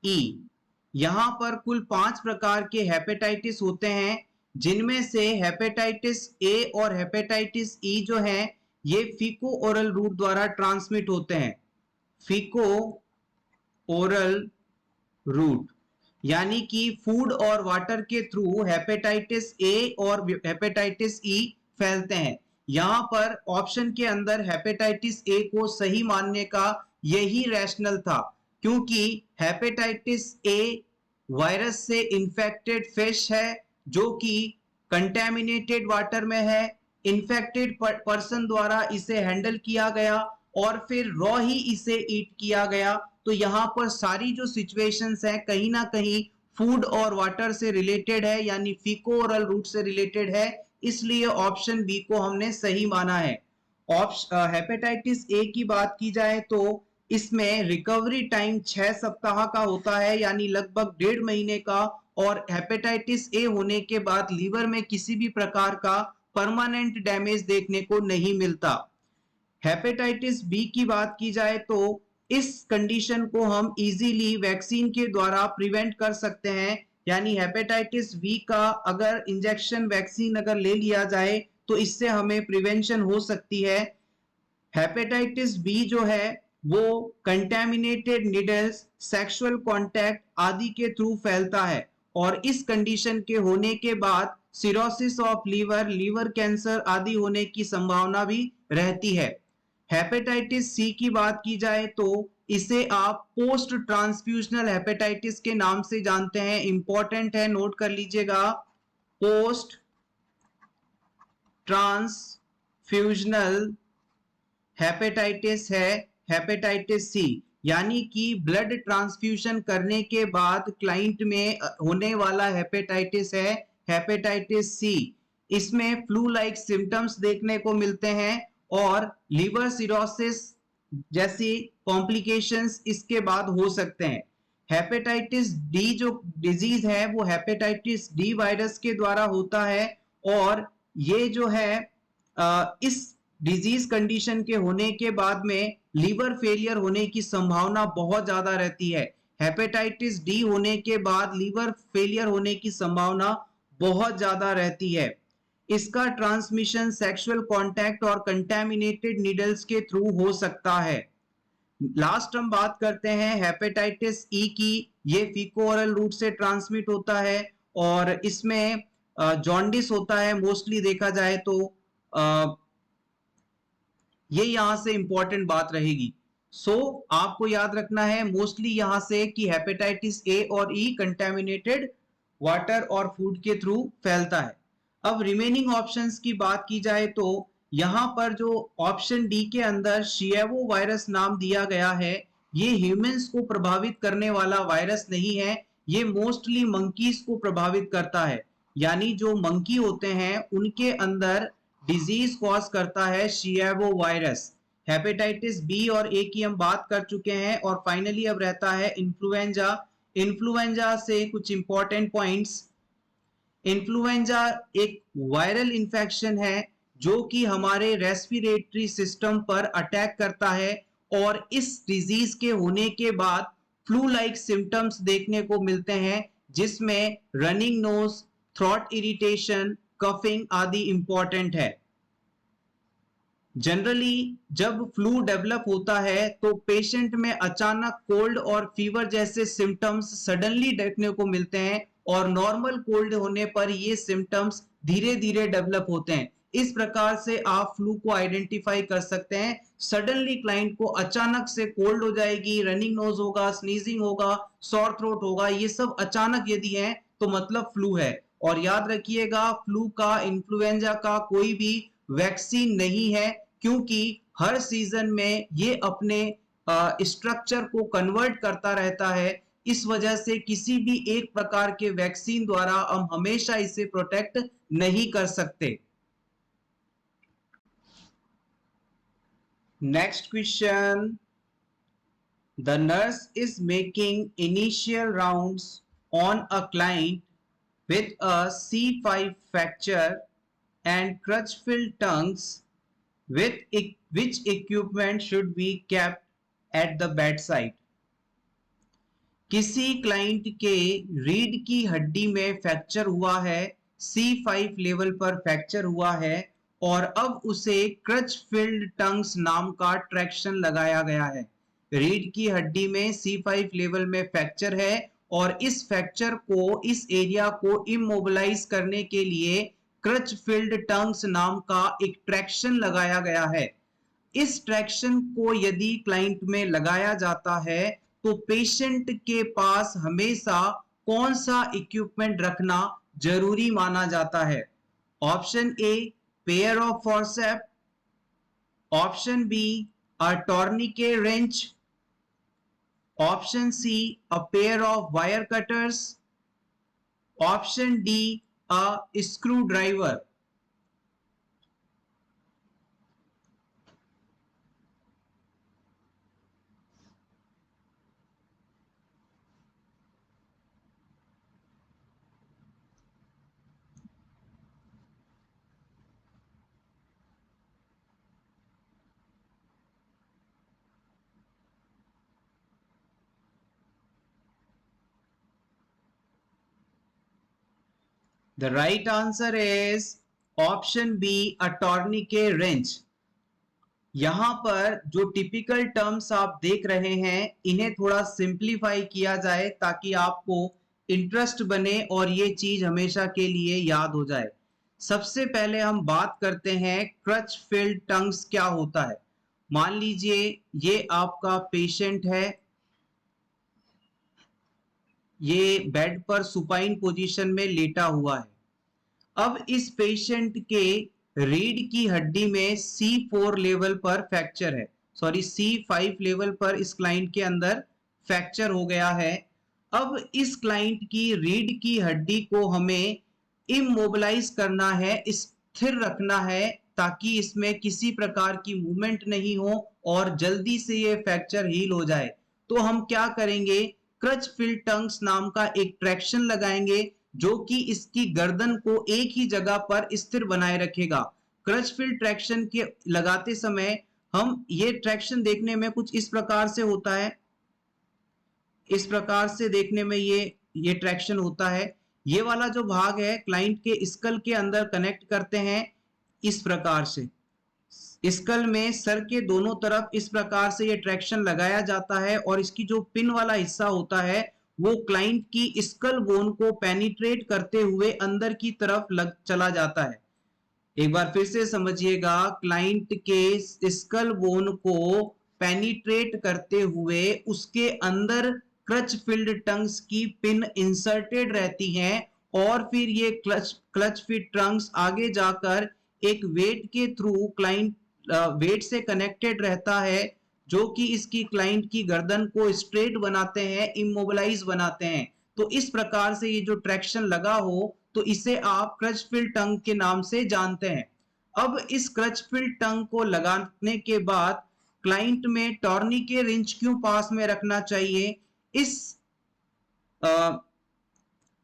ई। यहां पर कुल 5 प्रकार के हेपेटाइटिस होते हैं, जिनमें से हेपेटाइटिस ए और हेपेटाइटिस ई जो है ये फीको ओरल रूट द्वारा ट्रांसमिट होते हैं। फीको ओरल रूट यानी कि फूड और वाटर के थ्रू हेपेटाइटिस ए और हेपेटाइटिस ई फैलते हैं। यहां पर ऑप्शन के अंदर हेपेटाइटिस ए को सही मानने का यही रैशनल था, क्योंकि हेपेटाइटिस ए वायरस से इंफेक्टेड फिश है जो कि कंटेमिनेटेड वाटर में है। इंफेक्टेड पर्सन द्वारा इसे हैंडल किया गया और फिर रॉ ही इसे ईट किया गया। तो यहाँ पर सारी जो सिचुएशंस है कहीं ना कहीं फूड और वाटर से रिलेटेड है, यानी फीको ओरल रूट से रिलेटेड है, इसलिए ऑप्शन बी को हमने सही माना है। हेपेटाइटिस ए की बात की जाए तो इसमें रिकवरी टाइम 6 सप्ताह का होता है, यानी लगभग 1.5 महीने का। और हेपेटाइटिस ए होने के बाद लीवर में किसी भी प्रकार का परमानेंट डैमेज देखने को नहीं मिलता। हेपेटाइटिस बी की बात की जाए तो इस कंडीशन को हम इजीली वैक्सीन के द्वारा प्रिवेंट कर सकते हैं, यानी हेपेटाइटिस बी का अगर इंजेक्शन वैक्सीन अगर ले लिया जाए तो इससे हमें प्रिवेंशन हो सकती है। हेपेटाइटिस बी जो है वो कंटेमिनेटेड निडल्स, सेक्सुअल कांटेक्ट आदि के थ्रू फैलता है, और इस कंडीशन के होने के बाद cirrhosis of liver, liver cancer आदि होने की संभावना भी रहती है। हेपेटाइटिस सी की बात की जाए तो इसे आप पोस्ट ट्रांसफ्यूजनल हेपेटाइटिस के नाम से जानते हैं। इंपॉर्टेंट है, नोट कर लीजिएगा, पोस्ट ट्रांसफ्यूजनल हेपेटाइटिस है हेपेटाइटिस सी, यानी कि ब्लड ट्रांसफ्यूजन करने के बाद क्लाइंट में होने वाला हेपेटाइटिस है हेपेटाइटिस सी। इसमें फ्लू लाइक सिम्टम्स देखने को मिलते हैं और लिवर सिरोसिस जैसी कॉम्प्लिकेशंस इसके बाद हो सकते हैं। हेपेटाइटिस डी जो डिजीज है वो हेपेटाइटिस डी वायरस के द्वारा होता है, और ये जो है इस डिजीज कंडीशन के होने के बाद में लीवर फेलियर होने की संभावना बहुत ज्यादा रहती है। हेपेटाइटिस डी होने के बाद लीवर फेलियर होने की संभावना बहुत ज्यादा रहती है। इसका ट्रांसमिशन सेक्सुअल कांटेक्ट और कंटेमिनेटेड नीडल्स के थ्रू हो सकता है। लास्ट हम बात करते हैं हेपेटाइटिस ई की। ये फीको ओरल रूट से ट्रांसमिट होता है और इसमें जॉन्डिस होता है मोस्टली देखा जाए तो। ये यहां से इंपॉर्टेंट बात रहेगी। आपको याद रखना है मोस्टली यहां से कि हेपेटाइटिस ए और ई कंटेमिनेटेड वाटर और फूड के थ्रू फैलता है। अब रिमेनिंग ऑप्शंस की बात की जाए तो यहां पर जो ऑप्शन डी के अंदर शिएवो वायरस नाम दिया गया है, ये ह्यूमंस को प्रभावित करने वाला वायरस नहीं है, ये मोस्टली मंकीज को प्रभावित करता है। यानी जो मंकी होते हैं उनके अंदर डिजीज कॉज करता है शिएवो वायरस। हेपेटाइटिस बी और ए की हम बात कर चुके हैं, और फाइनली अब रहता है इन्फ्लुएंजा। इन्फ्लुएंजा से कुछ इंपॉर्टेंट पॉइंट्स। इन्फ्लुएंजा एक वायरल इंफेक्शन है जो कि हमारे रेस्पिरेटरी सिस्टम पर अटैक करता है, और इस डिजीज के होने के बाद फ्लू लाइक सिम्टम्स देखने को मिलते हैं, जिसमें running nose, throat irritation, coughing आदि इंपॉर्टेंट है। जनरली जब फ्लू डेवलप होता है तो पेशेंट में अचानक कोल्ड और फीवर जैसे सिम्टम्स सडनली देखने को मिलते हैं, और नॉर्मल कोल्ड होने पर ये सिम्टम्स धीरे धीरे डेवलप होते हैं। इस प्रकार से आप फ्लू को आइडेंटिफाई कर सकते हैं। सडनली क्लाइंट को अचानक से कोल्ड हो जाएगी, रनिंग नोज होगा, स्नीजिंग होगा, सॉर थ्रोट होगा, ये सब अचानक यदि है तो मतलब फ्लू है। और याद रखिएगा फ्लू का, इन्फ्लुएंजा का कोई भी वैक्सीन नहीं है, क्योंकि हर सीजन में ये अपने स्ट्रक्चर को कन्वर्ट करता रहता है। इस वजह से किसी भी एक प्रकार के वैक्सीन द्वारा हम हमेशा इसे प्रोटेक्ट नहीं कर सकते। Next question, the nurse is making initial rounds on a client with a C5 fracture and crutch-filled tongues, which equipment should be kept at the bedside? किसी क्लाइंट के रीढ़ की हड्डी में फ्रैक्चर हुआ है, C5 लेवल पर फ्रैक्चर हुआ है और अब उसे क्रच फिल्ड टंग्स नाम का ट्रैक्शन लगाया गया है। रीढ़ की हड्डी में C5 लेवल में फ्रैक्चर है और इस फ्रैक्चर को, इस एरिया को इमोबिलाइज करने के लिए क्रच फिल्ड टंग्स नाम का एक ट्रैक्शन लगाया गया है। इस ट्रैक्शन को यदि क्लाइंट में लगाया जाता है तो पेशेंट के पास हमेशा कौन सा इक्विपमेंट रखना जरूरी माना जाता है? Option A, pair of forcep, option B, a tourniquet wrench, option C, a pair of wire cutters, option D, a screwdriver. The right answer is option B, a tourniquet wrench। यहां पर जो टिपिकल टर्म्स आप देख रहे हैं इन्हें थोड़ा सिंप्लीफाई किया जाए ताकि आपको इंटरेस्ट बने और ये चीज हमेशा के लिए याद हो जाए। सबसे पहले हम बात करते हैं क्रच फिल्ड टंग्स क्या होता है। मान लीजिए ये आपका पेशेंट है, ये बेड पर सुपाइन पोजीशन में लेटा हुआ है। अब इस पेशेंट के रीढ़ की हड्डी में C4 लेवल पर फ्रैक्चर है, सॉरी C5 लेवल पर इस क्लाइंट के अंदर फ्रैक्चर हो गया है। अब इस क्लाइंट की रीढ़ की हड्डी को हमें इमोबिलाइज करना है, स्थिर रखना है ताकि इसमें किसी प्रकार की मूवमेंट नहीं हो और जल्दी से ये फ्रैक्चर हील हो जाए। तो हम क्या करेंगे, क्रच फिल्ड टंग्स नाम का एक ट्रैक्शन लगाएंगे जो कि इसकी गर्दन को एक ही जगह पर स्थिर बनाए रखेगा। क्रच फिल्ड ट्रैक्शन के लगाते समय हम, ये ट्रैक्शन देखने में कुछ इस प्रकार से होता है, इस प्रकार से देखने में ये ट्रैक्शन होता है। ये वाला जो भाग है क्लाइंट के स्कल के अंदर कनेक्ट करते हैं इस प्रकार से। स्कल में सर के दोनों तरफ इस प्रकार से ये ट्रैक्शन लगाया जाता है और इसकी जो पिन वाला हिस्सा होता है वो क्लाइंट की स्कल बोन को पेनिट्रेट करते हुए अंदर की तरफ चला जाता है। एक बार फिर से समझिएगा, क्लाइंट के स्कल बोन को पेनिट्रेट करते हुए उसके अंदर क्रच फिल्ड टंग्स की पिन इंसर्टेड रहती हैं और फिर ये क्लच फिट टंग्स आगे जाकर एक वेट के थ्रू क्लाइंट वेट से कनेक्टेड रहता है जो कि इसकी क्लाइंट की गर्दन को स्ट्रेट बनाते हैं, इमोबिलाइज बनाते हैं। तो इस प्रकार से ये जो ट्रैक्शन लगा हो तो इसे आप क्रच फिल्ड टंग के नाम से जानते हैं। अब इस क्रच फिल्ड टंग को लगाने के बाद क्लाइंट में टॉर्निके रिंच क्यों पास में रखना चाहिए? इस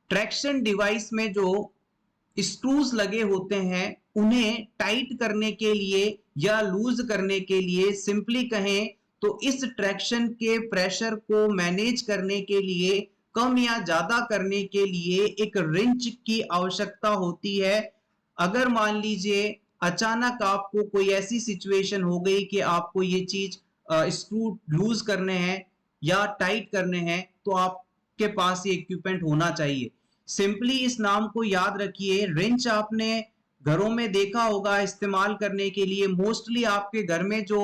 ट्रैक्शन डिवाइस में जो स्क्रूज लगे होते हैं उन्हें टाइट करने के लिए या लूज करने के लिए, सिंपली कहें तो इस ट्रैक्शन के प्रेशर को मैनेज करने के लिए, कम या ज्यादा करने के लिए एक रिंच की आवश्यकता होती है। अगर मान लीजिए अचानक आपको कोई ऐसी सिचुएशन हो गई कि आपको ये चीज स्क्रू लूज करने हैं या टाइट करने हैं तो आपके पास ये इक्विपमेंट होना चाहिए। सिंपली इस नाम को याद रखिए, रिंच आपने घरों में देखा होगा इस्तेमाल करने के लिए। मोस्टली आपके घर में जो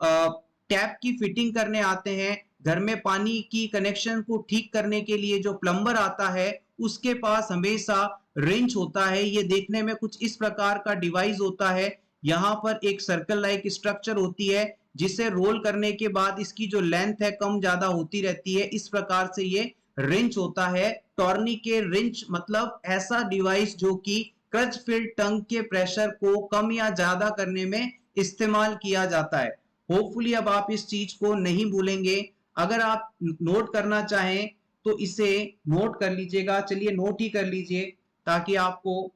टैप की फिटिंग करने आते हैं, घर में पानी की कनेक्शन को ठीक करने के लिए जो प्लम्बर आता है, उसके पास हमेशा रिंच होता है। ये देखने में कुछ इस प्रकार का डिवाइस होता है। यहाँ पर एक सर्कल लाइक स्ट्रक्चर होती है, जिसे रोल करने के बाद इसकी जो लेंथ है कम ज्यादा होती रहती है। इस प्रकार से ये रिंच होता है। टॉर्निकेट रिंच मतलब ऐसा डिवाइस जो कि क्रच फिल टंग के प्रेशर को कम या ज्यादा करने में इस्तेमाल किया जाता है। होपफुली अब आप इस चीज को नहीं भूलेंगे। अगर आप नोट करना चाहें तो इसे नोट कर लीजिएगा। चलिए नोट ही कर लीजिए ताकि आपको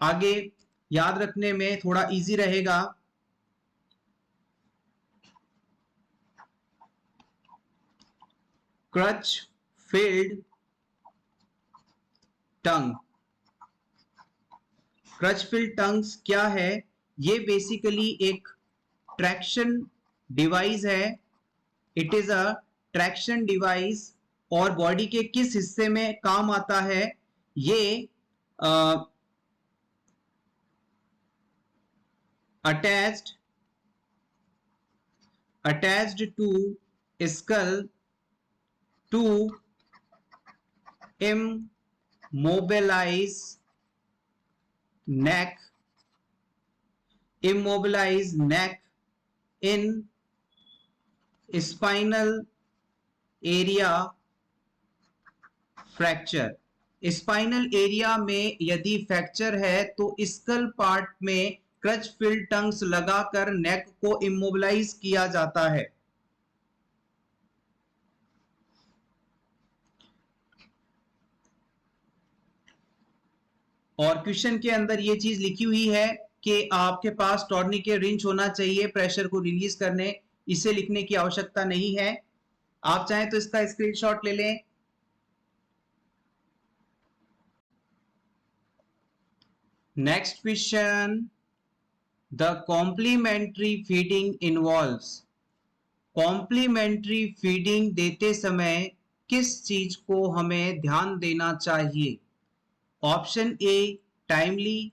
आगे याद रखने में थोड़ा इजी रहेगा। क्रच फिल्ड टंग। क्रच फिल्ड टंग्स क्या है? ये बेसिकली एक ट्रैक्शन डिवाइस है। It is a traction device. और बॉडी के किस हिस्से में काम आता है? ये attached to skull to immobilize neck in spinal area fracture. Spinal area में यदि फ्रैक्चर है तो स्कल पार्ट में क्रच फिल्ड टंग्स लगाकर नेक को इमोबिलाइज किया जाता है। और क्वेश्चन के अंदर ये चीज लिखी हुई है कि आपके पास टॉर्निकेट रिंच होना चाहिए प्रेशर को रिलीज करने। इसे लिखने की आवश्यकता नहीं है। आप चाहें तो इसका स्क्रीनशॉट ले लें। Next question, the complementary feeding involves. Complementary feeding देते समय किस चीज को हमें ध्यान देना चाहिए? Option A timely,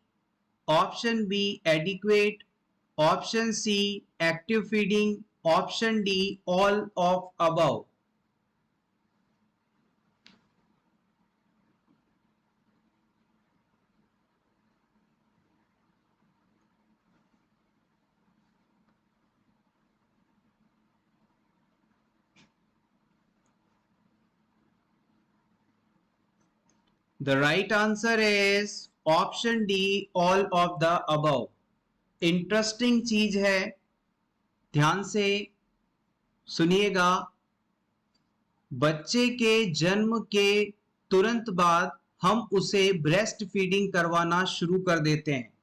option B adequate, option C active feeding, option D all of above. The right answer is option D, all of the above. Interesting चीज है, ध्यान से सुनिएगा। बच्चे के जन्म के तुरंत बाद हम उसे ब्रेस्ट फीडिंग करवाना शुरू कर देते हैं,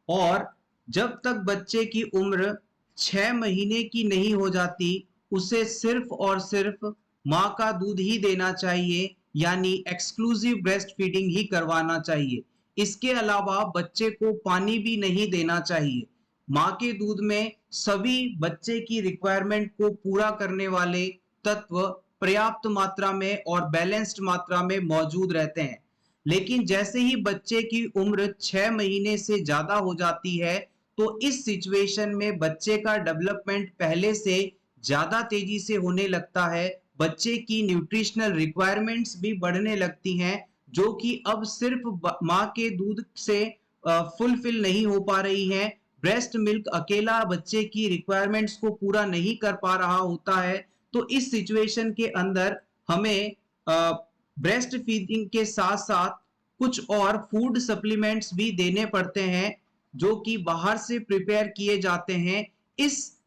और जब तक बच्चे की उम्र 6 महीने की नहीं हो जाती उसे सिर्फ और सिर्फ माँ का दूध ही देना चाहिए, यानी एक्सक्लूसिव ब्रेस्ट फीडिंग ही करवाना चाहिए। इसके अलावा बच्चे को पानी भी नहीं देना चाहिए। माँ के दूध में सभी बच्चे की रिक्वायरमेंट को पूरा करने वाले तत्व पर्याप्त मात्रा में और बैलेंस्ड मात्रा में मौजूद रहते हैं। लेकिन जैसे ही बच्चे की उम्र 6 महीने से ज्यादा हो जाती है तो इस सिचुएशन में बच्चे का डेवलपमेंट पहले से ज्यादा तेजी से होने लगता है। बच्चे की न्यूट्रिशनल रिक्वायरमेंट्स भी बढ़ने लगती हैं, जो कि अब सिर्फ माँ के दूध से फुलफिल नहीं हो पा रही हैं। ब्रेस्ट मिल्क अकेला बच्चे की रिक्वायरमेंट्स को पूरा नहीं कर पा रहा होता है। तो इस सिचुएशन के अंदर हमें ब्रेस्ट फीडिंग के साथ साथ कुछ और फूड सप्लीमेंट्स भी देने पड़ते हैं, जो कि बाहर से प्रिपेयर किए जाते हैं। इस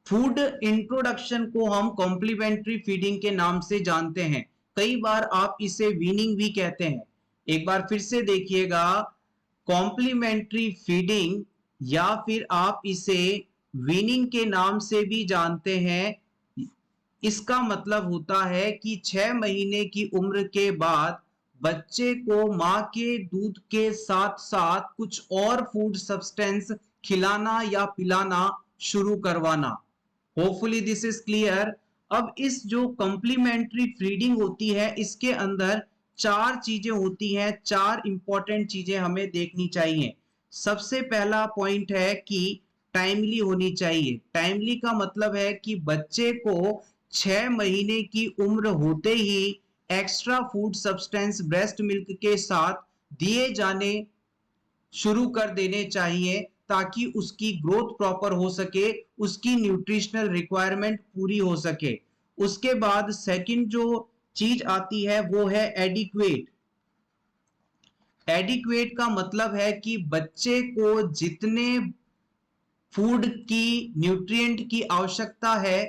फूड इंट्रोडक्शन को हम कॉम्प्लीमेंट्री फीडिंग के नाम से जानते हैं। कई बार आप इसे वीनिंग भी कहते हैं। एक बार फिर से देखिएगा, कॉम्प्लीमेंट्री फीडिंग या फिर आप इसे वीनिंग के नाम से भी जानते हैं। इसका मतलब होता है कि 6 महीने की उम्र के बाद बच्चे को माँ के दूध के साथ साथ कुछ और फूड सब्सटेंस खिलाना या पिलाना शुरू करवाना। Hopefully this is clear. अब इस जो कॉम्प्लीमेंट्री फीडिंग होती है, इसके अंदर चार चीजें होती हैं, चार इंपॉर्टेंट चीजें हमें देखनी चाहिए। सबसे पहला पॉइंट है कि टाइमली होनी चाहिए। टाइमली का मतलब है कि बच्चे को 6 महीने की उम्र होते ही extra food substance breast milk के साथ दिए जाने शुरू कर देने चाहिए, ताकि उसकी ग्रोथ प्रॉपर हो सके, उसकी न्यूट्रिशनल रिक्वायरमेंट पूरी हो सके। उसके बाद सेकंड जो चीज आती है वो है एडिक्वेट। एडिक्वेट का मतलब है कि बच्चे को जितने फूड की न्यूट्रिएंट की आवश्यकता है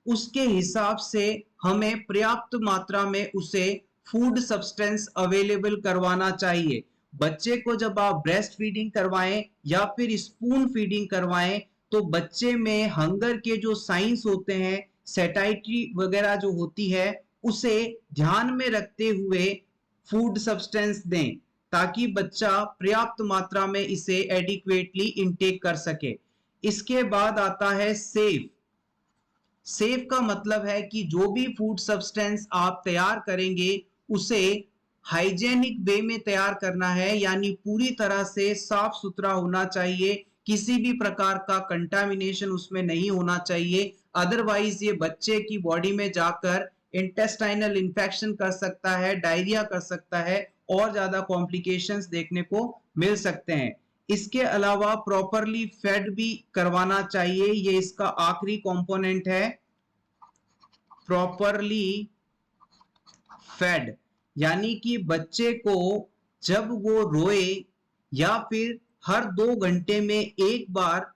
उसके हिसाब से हमें पर्याप्त मात्रा में उसे फूड सब्सटेंस अवेलेबल करवाना चाहिए। बच्चे को जब आप ब्रेस्ट फीडिंग करवाएं या फिर स्पून फीडिंग करवाएं तो बच्चे में हंगर के जो साइंस होते हैं, सेटाइटी वगैरह जो होती है, उसे ध्यान में रखते हुए फूड सब्सटेंस दें, ताकि बच्चा पर्याप्त मात्रा में इसे एडिक्वेटली इनटेक कर सके। इसके बाद आता है सेफ। सेफ का मतलब है कि जो भी फूड सब्सटेंस आप तैयार करेंगे उसे हाइजेनिक वे में तैयार करना है, यानी पूरी तरह से साफ सुथरा होना चाहिए, किसी भी प्रकार का कंटामिनेशन उसमें नहीं होना चाहिए। अदरवाइज ये बच्चे की बॉडी में जाकर इंटेस्टाइनल इन्फेक्शन कर सकता है, डायरिया कर सकता है, और ज्यादा कॉम्प्लिकेशंस देखने को मिल सकते हैं। इसके अलावा प्रॉपरली फेड भी करवाना चाहिए, ये इसका आखिरी कंपोनेंट है, प्रॉपरली फेड। यानी कि बच्चे को जब वो रोए या फिर हर 2 घंटे में एक बार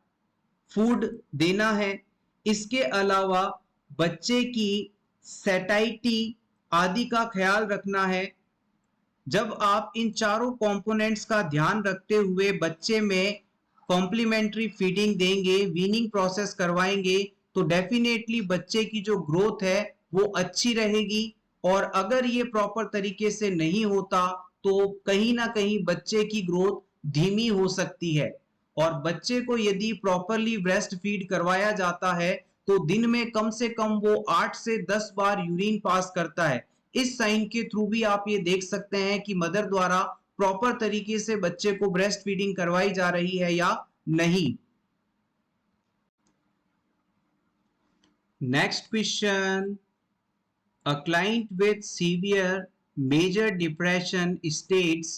फूड देना है। इसके अलावा बच्चे की सेटाइटी आदि का ख्याल रखना है। जब आप इन चारों कंपोनेंट्स का ध्यान रखते हुए बच्चे में कॉम्प्लीमेंट्री फीडिंग देंगे, वीनिंग प्रोसेस करवाएंगे, तो डेफिनेटली बच्चे की जो ग्रोथ है वो अच्छी रहेगी। और अगर ये प्रॉपर तरीके से नहीं होता तो कहीं ना कहीं बच्चे की ग्रोथ धीमी हो सकती है। और बच्चे को यदि प्रॉपरली ब्रेस्ट फीड करवाया जाता है तो दिन में कम से कम वो 8 से 10 बार यूरिन पास करता है। इस साइन के थ्रू भी आप ये देख सकते हैं कि मदर द्वारा प्रॉपर तरीके से बच्चे को ब्रेस्ट फीडिंग करवाई जा रही है या नहीं। Next question, a client with severe major depression states,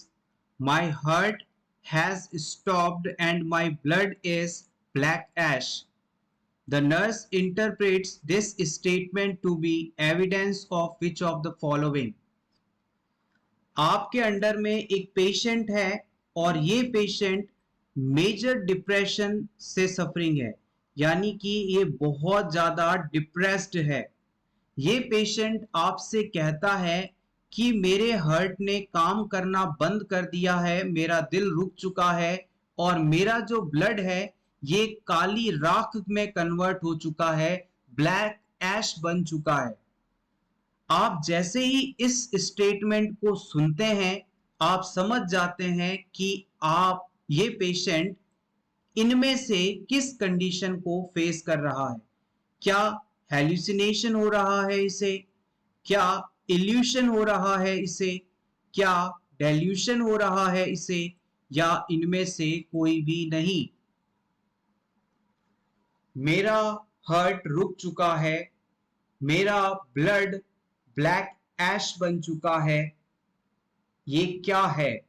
my heart has stopped and my blood is black ash. The nurse interprets this statement to be evidence of which of the following? आपके अंडर में एक पेशेंट है और ये पेशेंट मेजर डिप्रेशन से सफरिंग है, यानी कि ये बहुत ज्यादा डिप्रेस्ड है। ये पेशेंट आपसे कहता है कि मेरे हार्ट ने काम करना बंद कर दिया है, मेरा दिल रुक चुका है और मेरा जो ब्लड है ये काली राख में कन्वर्ट हो चुका है, ब्लैक ऐश बन चुका है। आप जैसे ही इस स्टेटमेंट को सुनते हैं आप समझ जाते हैं कि आप ये पेशेंट इनमें से किस कंडीशन को फेस कर रहा है। क्या हेल्यूसिनेशन हो रहा है इसे, क्या इल्यूशन हो रहा है इसे, क्या डेल्यूशन हो रहा है इसे, या इनमें से कोई भी नहीं। मेरा हार्ट रुक चुका है, मेरा ब्लड ब्लैक ऐश बन चुका है, ये क्या है?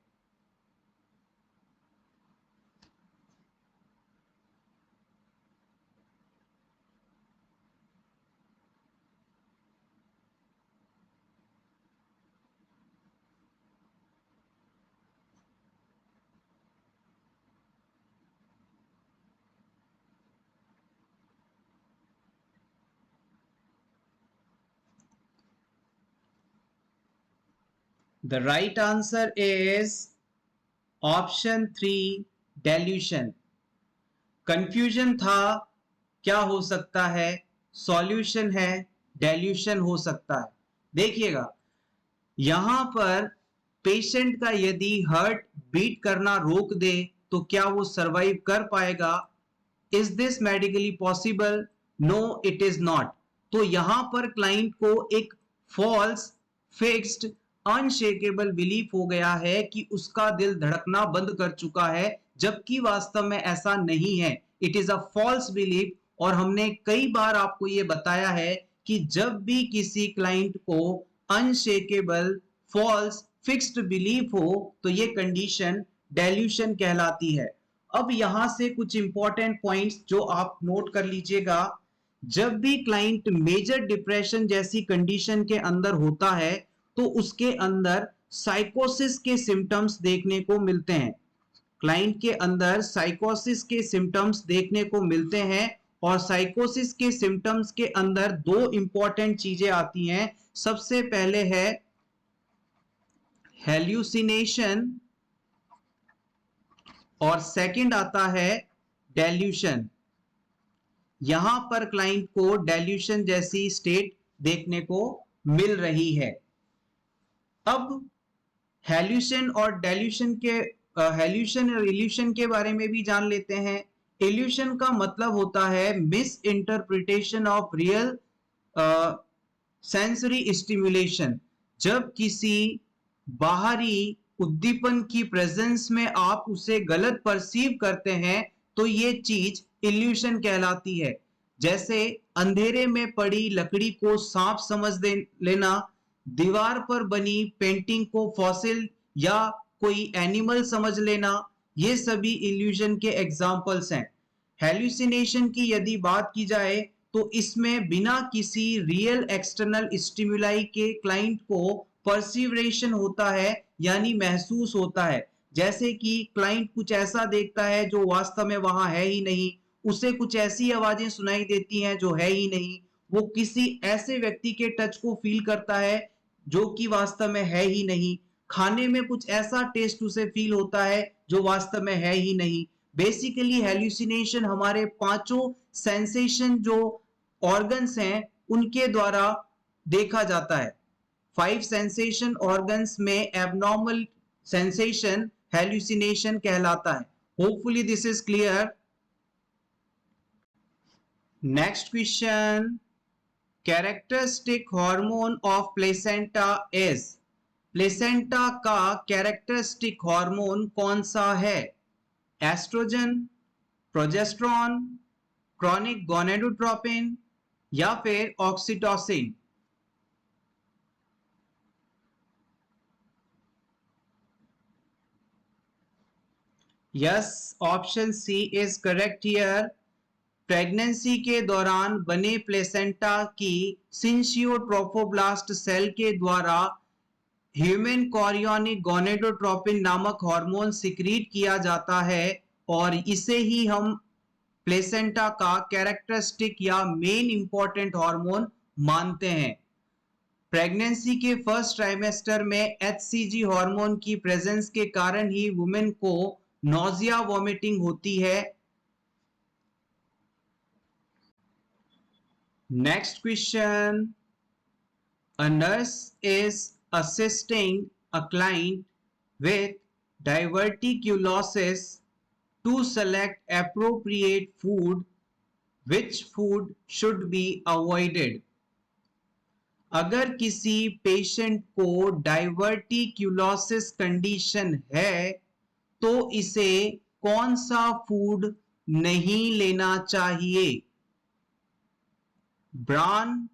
The right answer is option 3, delusion. Confusion था, क्या हो सकता है? सॉल्यूशन है, डेल्यूशन हो सकता है। देखिएगा यहां पर पेशेंट का यदि हार्ट बीट करना रोक दे तो क्या वो सरवाइव कर पाएगा? Is this medically possible? No it is not. तो यहां पर क्लाइंट को एक फॉल्स, फिक्स्ड, अनशेकेबल बिलीफ हो गया है कि उसका दिल धड़कना बंद कर चुका है, जबकि वास्तव में ऐसा नहीं है। It is a false belief. और हमने कई बार आपको ये बताया है कि जब भी किसी क्लाइंट को अनशेकेबल फॉल्स फिक्स्ड बिलीफ हो तो ये कंडीशन डेल्यूशन कहलाती है। अब यहां से कुछ इंपॉर्टेंट पॉइंट्स जो आप नोट कर लीजिएगा। जब भी क्लाइंट मेजर डिप्रेशन जैसी कंडीशन के अंदर होता है तो उसके अंदर साइकोसिस के सिम्टम्स देखने को मिलते हैं। क्लाइंट के अंदर साइकोसिस के सिम्टम्स देखने को मिलते हैं और साइकोसिस के सिम्टम्स के अंदर दो इंपॉर्टेंट चीजें आती हैं। सबसे पहले है हेल्यूसिनेशन और सेकंड आता है डेल्यूशन। यहां पर क्लाइंट को डेल्यूशन जैसी स्टेट देखने को मिल रही है। अब हेल्यूशन और डेल्यूशन के हेल्यूशन और इल्यूशन के बारे में भी जान लेते हैं। इल्यूशन का मतलब होता है miss interpretation of real sensory stimulation. जब किसी बाहरी उद्दीपन की प्रेजेंस में आप उसे गलत परसीव करते हैं तो ये चीज इल्यूशन कहलाती है। जैसे अंधेरे में पड़ी लकड़ी को सांप समझ लेना, दीवार पर बनी पेंटिंग को फॉसिल या कोई एनिमल समझ लेना, ये सभी इल्यूजन के एग्जाम्पल्स हैं। हेल्यूसिनेशन की यदि बात की जाए तो इसमें बिना किसी रियल एक्सटर्नल स्टिमुलाई के क्लाइंट को परसीवरेशन होता है, यानी महसूस होता है। जैसे कि क्लाइंट कुछ ऐसा देखता है जो वास्तव में वहां है ही नहीं, उसे कुछ ऐसी आवाजें सुनाई देती हैं जो है ही नहीं, वो किसी ऐसे व्यक्ति के टच को फील करता है जो कि वास्तव में है ही नहीं, खाने में कुछ ऐसा टेस्ट उसे फील होता है जो वास्तव में है ही नहीं। बेसिकली हेल्यूसिनेशन हमारे पांचों सेंसेशन जो ऑर्गन्स हैं उनके द्वारा देखा जाता है। 5 सेंसेशन ऑर्गन्स में एबनॉर्मल सेंसेशन हेल्यूसिनेशन कहलाता है। Hopefully this is clear. Next question, characteristic hormone of placenta is. Placenta का कैरेक्टरिस्टिक हार्मोन कौन सा है? एस्ट्रोजन, प्रोजेस्टेरॉन, क्रॉनिक गोनेडोट्रोपिन या फिर oxytocin? Yes, option C is correct here. Pregnancy के दौरान बने प्लेसेंटा की सिंशियोट्रोफोब्लास्ट सेल के द्वारा ह्यूमन कोरियोनिक गोनेडोट्रोपिन नामक हार्मोन सिक्रीट किया जाता है और इसे ही हम प्लेसेंटा का कैरेक्टरिस्टिक या मेन इंपॉर्टेंट हार्मोन मानते हैं। प्रेगनेंसी के फर्स्ट ट्राइमेस्टर में एचसीजी हार्मोन की प्रेजेंस के कारण ही वुमेन को नोजिया वॉमिटिंग होती है। Next question, a nurse is assisting a client with diverticulosis to select appropriate food. Which food should be avoided? अगर किसी पेशेंट को डाइवर्टिक्यूलोसिस कंडीशन है तो इसे कौन सा फूड नहीं लेना चाहिए? Bran,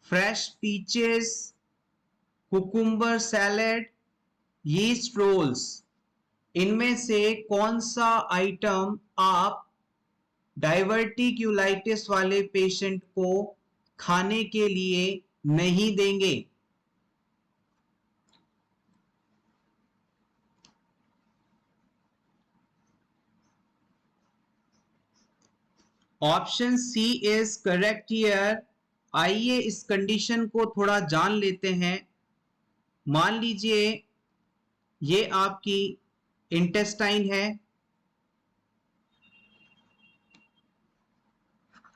fresh peaches, cucumber salad, yeast rolls, इनमें से कौन सा आइटम आप डाइवर्टिक्यूलाइटिस वाले पेशेंट को खाने के लिए नहीं देंगे? Option C is correct here. आइए इस कंडीशन को थोड़ा जान लेते हैं। मान लीजिए ये आपकी इंटेस्टाइन है,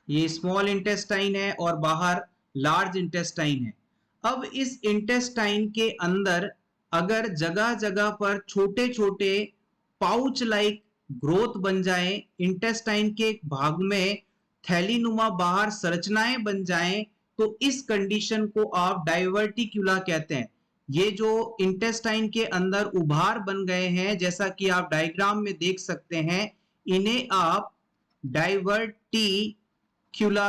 ये स्मॉल इंटेस्टाइन है और बाहर लार्ज इंटेस्टाइन है। अब इस इंटेस्टाइन के अंदर अगर जगह जगह पर छोटे छोटे पाउच लाइक ग्रोथ बन जाए, इंटेस्टाइन के भाग में थैलीनुमा बाहर संरचनाएं बन जाएं, तो इस कंडीशन को आप डाइवर्टिक्यूला कहते हैं। ये जो इंटेस्टाइन के अंदर उभार बन गए हैं, जैसा कि आप डायग्राम में देख सकते हैं, इन्हें आप डाइवर्टिक्यूला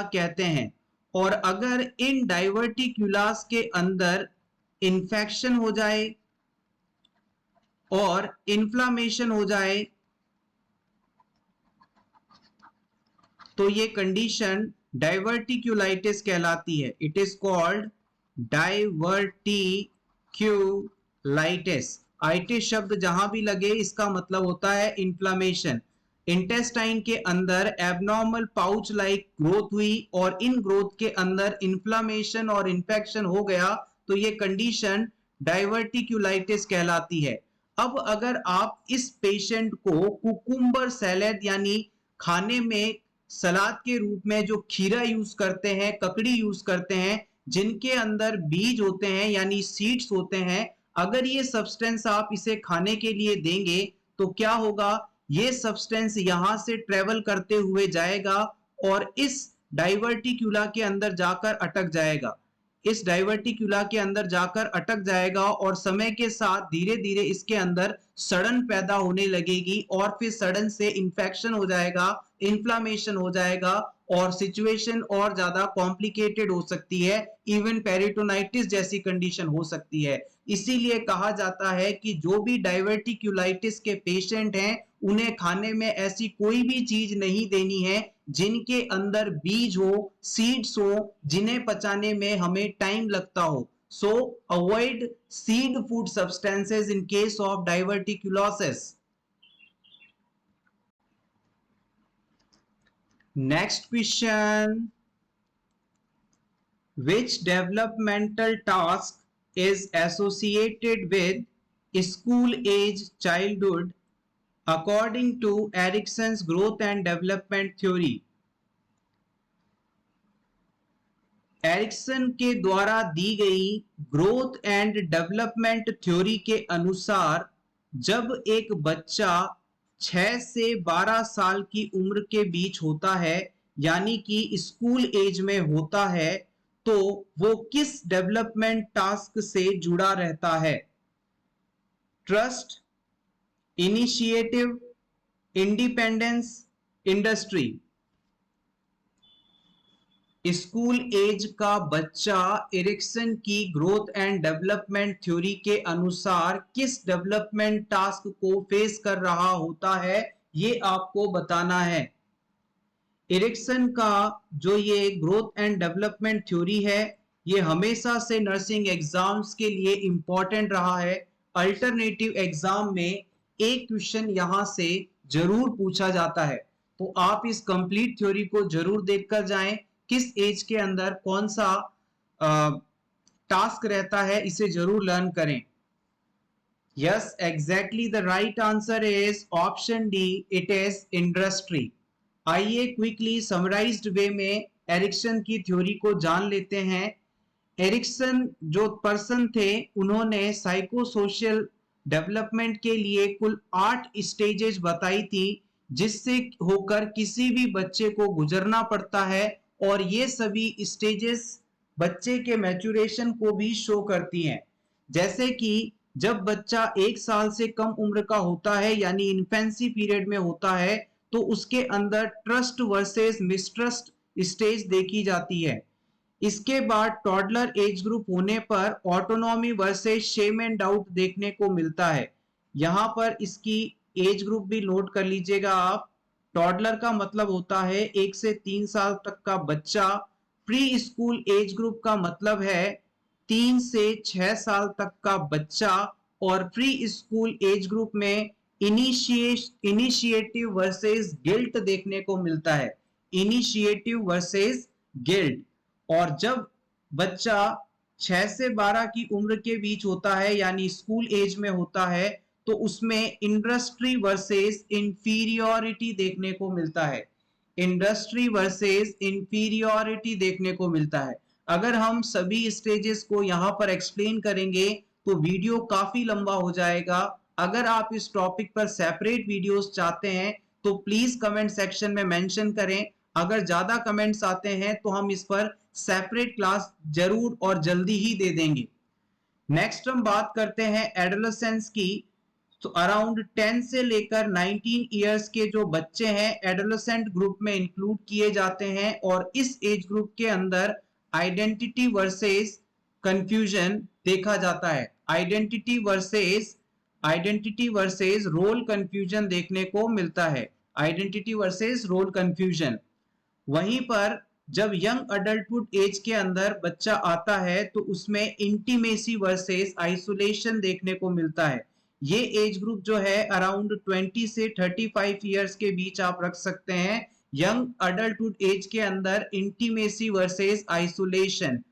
कहते हैं। और अगर इन डाइवर्टिक्यूलास के अंदर इन्फेक्शन हो जाए और इन्फ्लामेशन हो जाए तो ये कंडीशन डाइवर्टिक्यूलाइटिस कहलाती है। It is called diverticulitis. Itis शब्द जहां भी लगे इसका मतलब होता है इन्फ्लामेशन। इंटेस्टाइन के अंदर एबनॉर्मल पाउच लाइक ग्रोथ हुई और इन ग्रोथ के अंदर इन्फ्लामेशन और इन्फेक्शन हो गया तो ये कंडीशन डाइवर्टिक्यूलाइटिस कहलाती है। अब अगर आप इस पेशेंट को कुकुम्बर सैलेड यानी खाने में सलाद के रूप में जो खीरा यूज करते हैं, ककड़ी यूज करते हैं, जिनके अंदर बीज होते हैं यानी सीड्स होते हैं, अगर ये सब्सटेंस आप इसे खाने के लिए देंगे तो क्या होगा, ये सब्सटेंस यहां से ट्रेवल करते हुए जाएगा और इस डाइवर्टिक्यूला के अंदर जाकर अटक जाएगा। इस डाइवर्टिक्यूला के अंदर जाकर अटक जाएगा और समय के साथ धीरे धीरे इसके अंदर सड़न पैदा होने लगेगी और फिर सड़न से इंफेक्शन हो जाएगा, इन्फ्लामेशन हो जाएगा और सिचुएशन और ज्यादा कॉम्प्लिकेटेड हो सकती है, इवन पेरिटोनाइटिस जैसी कंडीशन हो सकती है। इसीलिए कहा जाता है कि जो भी डाइवर्टिक्यूलाइटिस के पेशेंट हैं उन्हें खाने में ऐसी कोई भी चीज नहीं देनी है जिनके अंदर बीज हो, सीड्स हो, जिन्हें पचाने में हमें टाइम लगता हो। So avoid seed food substances in case of diverticulosis. Next question. Which developmental task is associated with school age childhood according to Erikson's growth and development theory? Erikson के द्वारा दी गई ग्रोथ एंड डेवलपमेंट थ्योरी के अनुसार जब एक बच्चा 6 से 12 साल की उम्र के बीच होता है यानी कि स्कूल एज में होता है तो वो किस डेवलपमेंट टास्क से जुड़ा रहता है? Trust, initiative, independence, industry. School age का बच्चा एरिक्सन की ग्रोथ एंड डेवलपमेंट थ्योरी के अनुसार किस डेवलपमेंट टास्क को फेस कर रहा होता है ये आपको बताना है। एरिक्सन का जो ये ग्रोथ एंड डेवलपमेंट थ्योरी है ये हमेशा से नर्सिंग एग्जाम्स के लिए इंपॉर्टेंट रहा है। अल्टरनेटिव एग्जाम में एक क्वेश्चन यहां से जरूर पूछा जाता है, तो आप इस कंप्लीट थ्योरी को जरूर देखकर जाएं। किस एज के अंदर कौन सा टास्क रहता है इसे जरूर लर्न करें। Yes, exactly the right answer is option D, it is industry. आइए क्विकली समराइज्ड वे में एरिक्सन की थ्योरी को जान लेते हैं। एरिक्सन जो पर्सन थे उन्होंने साइको सोशल डेवलपमेंट के लिए कुल 8 स्टेजेस बताई थी जिससे होकर किसी भी बच्चे को गुजरना पड़ता है और ये सभी स्टेजेस बच्चे के मैच्योरेशन को भी शो करती हैं। जैसे कि जब बच्चा 1 साल से कम उम्र का होता है यानी इन्फेंसी पीरियड में होता है तो उसके अंदर ट्रस्ट वर्सेस मिसट्रस्ट स्टेज देखी जाती है। इसके बाद टॉडलर एज ग्रुप होने पर autonomy versus shame and doubt देखने को मिलता है। यहां पर इसकी एज ग्रुप भी नोट कर लीजिएगा आप। टॉडलर का मतलब होता है 1 से 3 साल तक का बच्चा। प्री स्कूल एज ग्रुप का मतलब है 3 से 6 साल तक का बच्चा और प्री स्कूल एज ग्रुप में इनिशिएटिव वर्सेस गिल्ट देखने को मिलता है। Initiative versus guilt. और जब बच्चा 6 से 12 की उम्र के बीच होता है यानी स्कूल एज में होता है तो उसमें इंडस्ट्री वर्सेस इंफीरियोरिटी देखने को मिलता है। इंडस्ट्री वर्सेस इंफीरियोरिटी देखने को मिलता है। अगर हम सभी स्टेजेस को यहाँ पर एक्सप्लेन करेंगे तो वीडियो काफी लंबा हो जाएगा। अगर आप इस टॉपिक पर सेपरेट वीडियोस चाहते हैं तो प्लीज कमेंट सेक्शन में मेंशन करें। अगर ज्यादा कमेंट्स आते हैं तो हम इस पर सेपरेट क्लास जरूर और जल्दी ही दे देंगे। नेक्स्ट हम बात करते हैं एडोलेसेंस की। तो अराउंड 10 से लेकर 19 इयर्स के जो बच्चे हैं एडोलेसेंट ग्रुप में इंक्लूड किए जाते हैं, और इस एज ग्रुप के अंदर आइडेंटिटी वर्सेस कंफ्यूजन देखा जाता है। आइडेंटिटी वर्सेस रोल कंफ्यूजन देखने को मिलता है। Identity versus role confusion. वहीं पर जब यंग अडल्टहुड एज के अंदर बच्चा आता है तो उसमें इंटीमेसी वर्सेस आइसोलेशन देखने को मिलता है। ये एज ग्रुप जो है अराउंड 20 से 35 इयर्स के बीच आप रख सकते हैं। यंग अडल्टहुड एज के अंदर इंटीमेसी वर्सेस आइसोलेशन।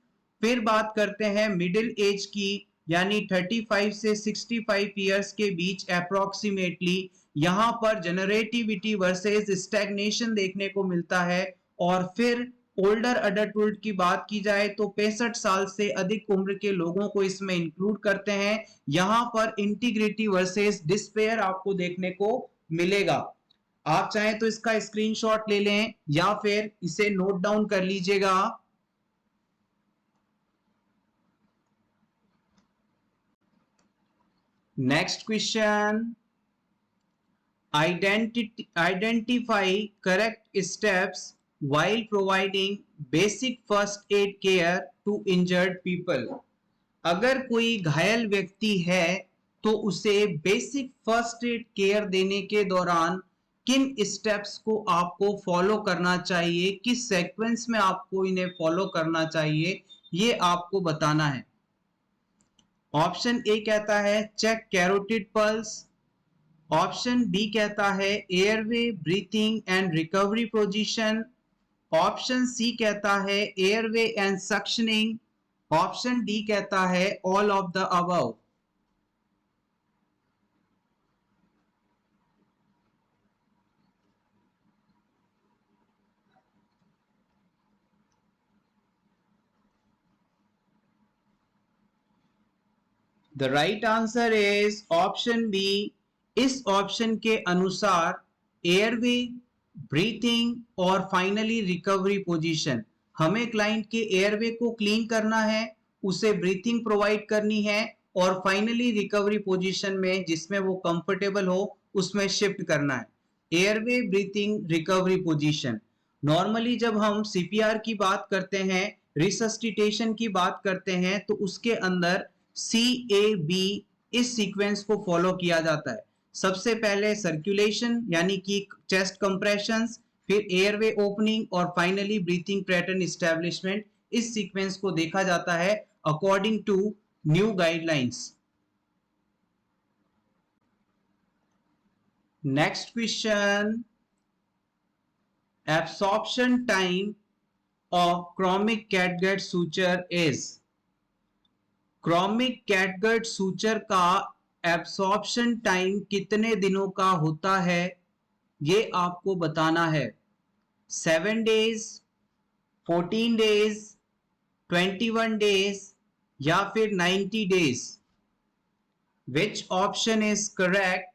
फिर बात करते हैं मिडिल एज की, यानी 35 से 65 इयर्स के बीच अप्रोक्सीमेटली। यहां पर जनरेटिविटी वर्सेस स्टैग्नेशन देखने को मिलता है। और फिर ओल्डर अडल्टहुड की बात की जाए तो 65 साल से अधिक उम्र के लोगों को इसमें इंक्लूड करते हैं। यहां पर इंटीग्रिटी वर्सेस डिस्पेयर आपको देखने को मिलेगा। आप चाहें तो इसका स्क्रीनशॉट ले लें या फिर इसे नोट डाउन कर लीजिएगा। Next question, identify correct steps while providing basic first aid care to injured people। अगर कोई घायल व्यक्ति है तो उसे बेसिक फर्स्ट एड केयर देने के दौरान किन स्टेप्स को आपको फॉलो करना चाहिए, किस सीक्वेंस में आपको इन्हें फॉलो करना चाहिए, ये आपको बताना है। ऑप्शन ए कहता है check carotid pulse. Option B कहता है airway breathing and recovery position. Option C कहता है airway and suctioning. Option D कहता है all of the above. The right answer is option B. इस ऑप्शन के अनुसार एयरवे, ब्रीथिंग और फाइनली रिकवरी पोजीशन। हमें क्लाइंट के एयरवे को क्लीन करना है, उसे ब्रीथिंग प्रोवाइड करनी है और फाइनली रिकवरी पोजीशन में जिसमें वो कंफर्टेबल हो उसमें शिफ्ट करना है। Airway, breathing, recovery position. Normally जब हम सीपीआर की बात करते हैं, रिसस्टिटेशन की बात करते हैं, तो उसके अंदर CAB इस सीक्वेंस को फॉलो किया जाता है। सबसे पहले सर्कुलेशन यानी कि चेस्ट कंप्रेशंस, फिर एयरवे ओपनिंग और फाइनली ब्रीथिंग पैटर्न एस्टैब्लिशमेंट। इस सीक्वेंस को देखा जाता है according to new guidelines. Next question, absorption time of chromic catgut suture is. Chromic catgut suture का एब्सॉर्प्शन टाइम कितने दिनों का होता है, ये आपको बताना है। 7 डेज, 14 डेज, 21 डेज या फिर 90 days. Which option is correct?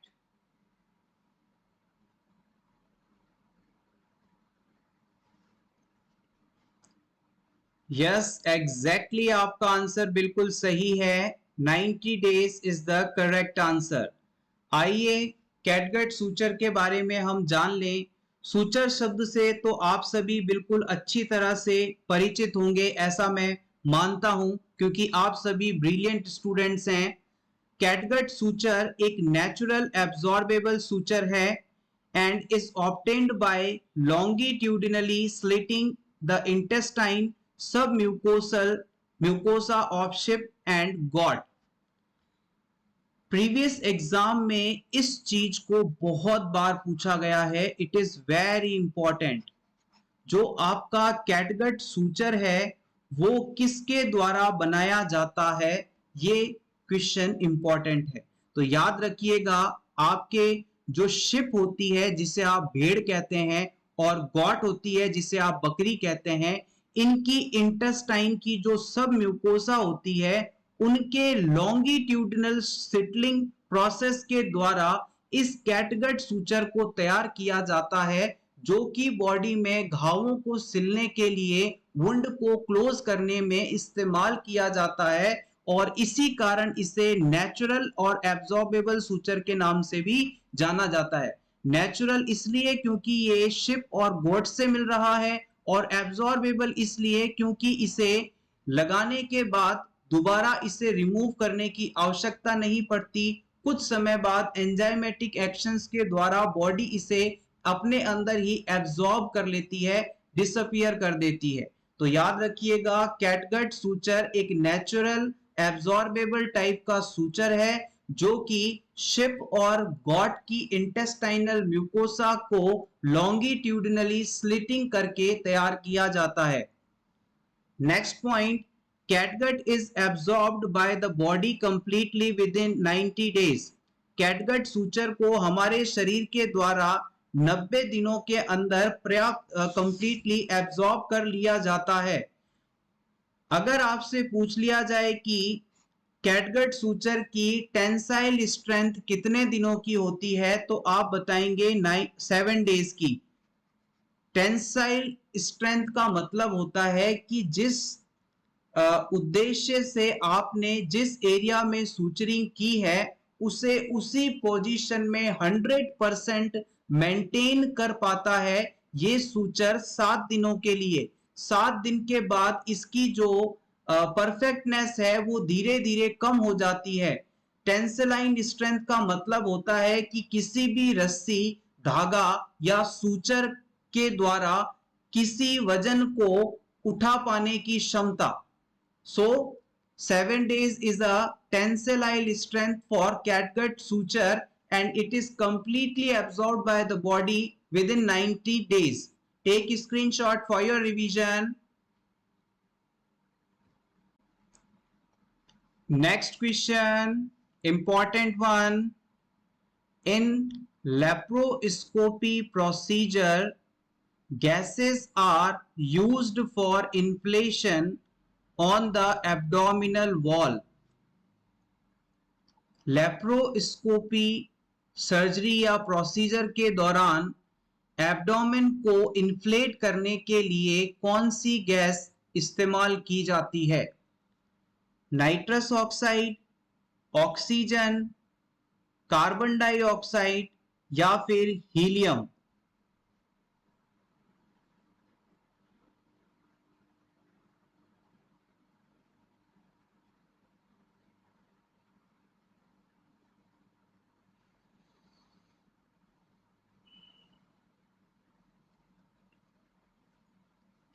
Yes, exactly आपका आंसर बिल्कुल सही है। 90 days is the correct answer. आइए कैटगट सूचर के बारे में हम जान लें। सूचर शब्द से तो आप सभी बिल्कुल अच्छी तरह से परिचित होंगे ऐसा मैं मानता हूं, क्योंकि आप सभी ब्रिलियंट स्टूडेंट्स हैं। कैटगट सूचर एक नेचुरल एब्जॉर्बेबल सूचर है and is obtained by longitudinally slitting the intestine mucosa of sheep and goat। Previous exam में इस चीज को बहुत बार पूछा गया है। It is very important. जो आपका कैटगट सूचर है वो किसके द्वारा बनाया जाता है, ये क्वेश्चन इंपॉर्टेंट है। तो याद रखिएगा, आपके जो शिप होती है जिसे आप भेड़ कहते हैं और गॉट होती है जिसे आप बकरी कहते हैं, इनकी इंटेस्टाइन की जो सब म्यूकोसा होती है उनके लॉन्गिट्यूडिनल सिटलिंग प्रोसेस के द्वारा इस कैटगट सूचर को तैयार किया जाता है, जो कि बॉडी में घावों को सिलने के लिए, वुंड को क्लोज करने में इस्तेमाल किया जाता है। और इसी कारण इसे नेचुरल और एब्जॉर्बेबल सूचर के नाम से भी जाना जाता है। नेचुरल इसलिए क्योंकि ये शिप और गोट से मिल रहा है, और एब्जॉर्बेबल इसलिए क्योंकि इसे लगाने के बाद दोबारा इसे रिमूव करने की आवश्यकता नहीं पड़ती। कुछ समय बाद एंजाइमेटिक एक्शंस के द्वारा बॉडी इसे अपने अंदर ही एब्जॉर्ब कर लेती है, डिसअपियर कर देती है। तो याद रखिएगा, कैटगट सूचर एक नेचुरल एब्जॉर्बेबल टाइप का सूचर है जो कि शिप और गॉट की इंटेस्टाइनल म्यूकोसा को लॉन्गिट्यूडनली स्लिटिंग करके तैयार किया जाता है। Next point, catgut is absorbed by the body completely with in 90 days. Catgut suture को हमारे शरीर के द्वारा 90 दिनों के अंदर पर्याप्त कंप्लीटली एब्जॉर्ब कर लिया जाता है। अगर आपसे पूछ लिया जाए कि कैटगट सूचर की टेंसाइल स्ट्रेंथ कितने दिनों की होती है, तो आप बताएंगे 7 डेज की। टेंसाइल स्ट्रेंथ का मतलब होता है कि जिस उद्देश्य से आपने जिस एरिया में सूचरिंग की है उसे उसी पोजीशन में 100% मेंटेन कर पाता है ये सूचर 7 दिनों के लिए। 7 दिन के बाद इसकी जो परफेक्टनेस है वो धीरे धीरे कम हो जाती है। टेंसिलाइन स्ट्रेंथ का मतलब होता है कि किसी भी रस्सी, धागा या सूचर के द्वारा किसी वजन को उठा पाने की क्षमता। So 7 days is a tensile strength for catgut suture and it is completely absorbed by the body within 90 days. Take a screenshot for your revision. Next question, important one. In laparoscopy procedure, gases are used for inflation on the abdominal wall. Laparoscopy surgery या प्रोसीजर के दौरान एब्डोमेन को इन्फ्लेट करने के लिए कौन सी गैस इस्तेमाल की जाती है? Nitrous oxide, oxygen, carbon dioxide या फिर हीलियम?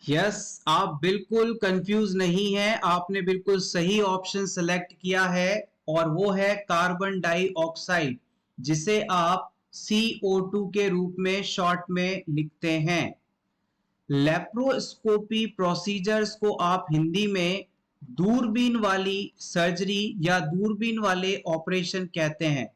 यस, आप बिल्कुल कंफ्यूज नहीं है, आपने बिल्कुल सही ऑप्शन सेलेक्ट किया है और वो है कार्बन डाइऑक्साइड, जिसे आप CO2 के रूप में शॉर्ट में लिखते हैं। लेप्रोस्कोपी प्रोसीजर्स को आप हिंदी में दूरबीन वाली सर्जरी या दूरबीन वाले ऑपरेशन कहते हैं।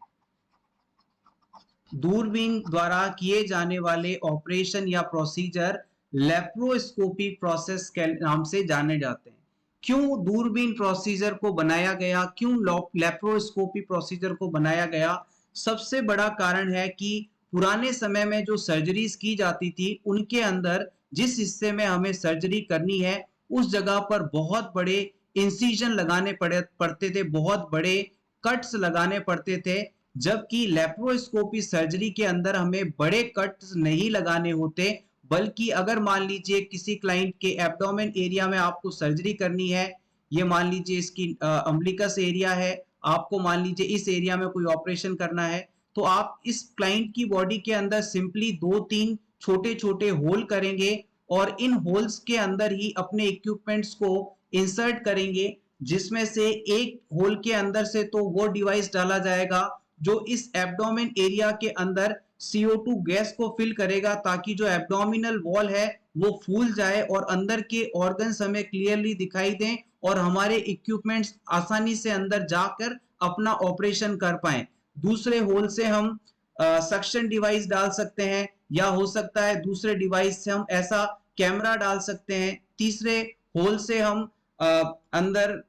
दूरबीन द्वारा किए जाने वाले ऑपरेशन या प्रोसीजर लेप्रोस्कोपी प्रोसेस के नाम से जाने जाते हैं। क्यों दूरबीन प्रोसीजर को बनाया गया, क्यों लेप्रोस्कोपी प्रोसीजर को बनाया गया? सबसे बड़ा कारण है कि पुराने समय में जो सर्जरीज की जाती थी उनके अंदर जिस हिस्से में हमें सर्जरी करनी है उस जगह पर बहुत बड़े इंसिजन लगाने पड़ते थे, बहुत बड़े कट्स लगाने पड़ते थे, जबकि लेप्रोस्कोपी सर्जरी के अंदर हमें बड़े कट्स नहीं लगाने होते, बल्कि अगर मान लीजिए किसी क्लाइंट के एब्डोमेन एरिया में आपको सर्जरी करनी है, ये मान लीजिए इसकी अम्बिलिकस एरिया है, आपको मान लीजिए इस एरिया में कोई ऑपरेशन करना है, तो आप इस क्लाइंट की बॉडी के अंदर सिंपली 2-3 छोटे छोटे होल करेंगे और इन होल्स के अंदर ही अपने इक्विपमेंट्स को इंसर्ट करेंगे, जिसमें से एक होल के अंदर से तो वो डिवाइस डाला जाएगा जो इस एब्डोमेन एरिया के अंदर CO2 गैस को फिल करेगा, ताकि जो एब्डोमिनल वॉल है वो फूल जाए और अंदर के ऑर्गन्स हमें क्लियरली दिखाई दें और हमारे इक्विपमेंट्स आसानी से अंदर जाकर अपना ऑपरेशन कर पाएं। दूसरे होल से हम सक्शन डिवाइस डाल सकते हैं, या हो सकता है दूसरे डिवाइस से हम ऐसा कैमरा डाल सकते हैं। तीसरे होल से हम अंदर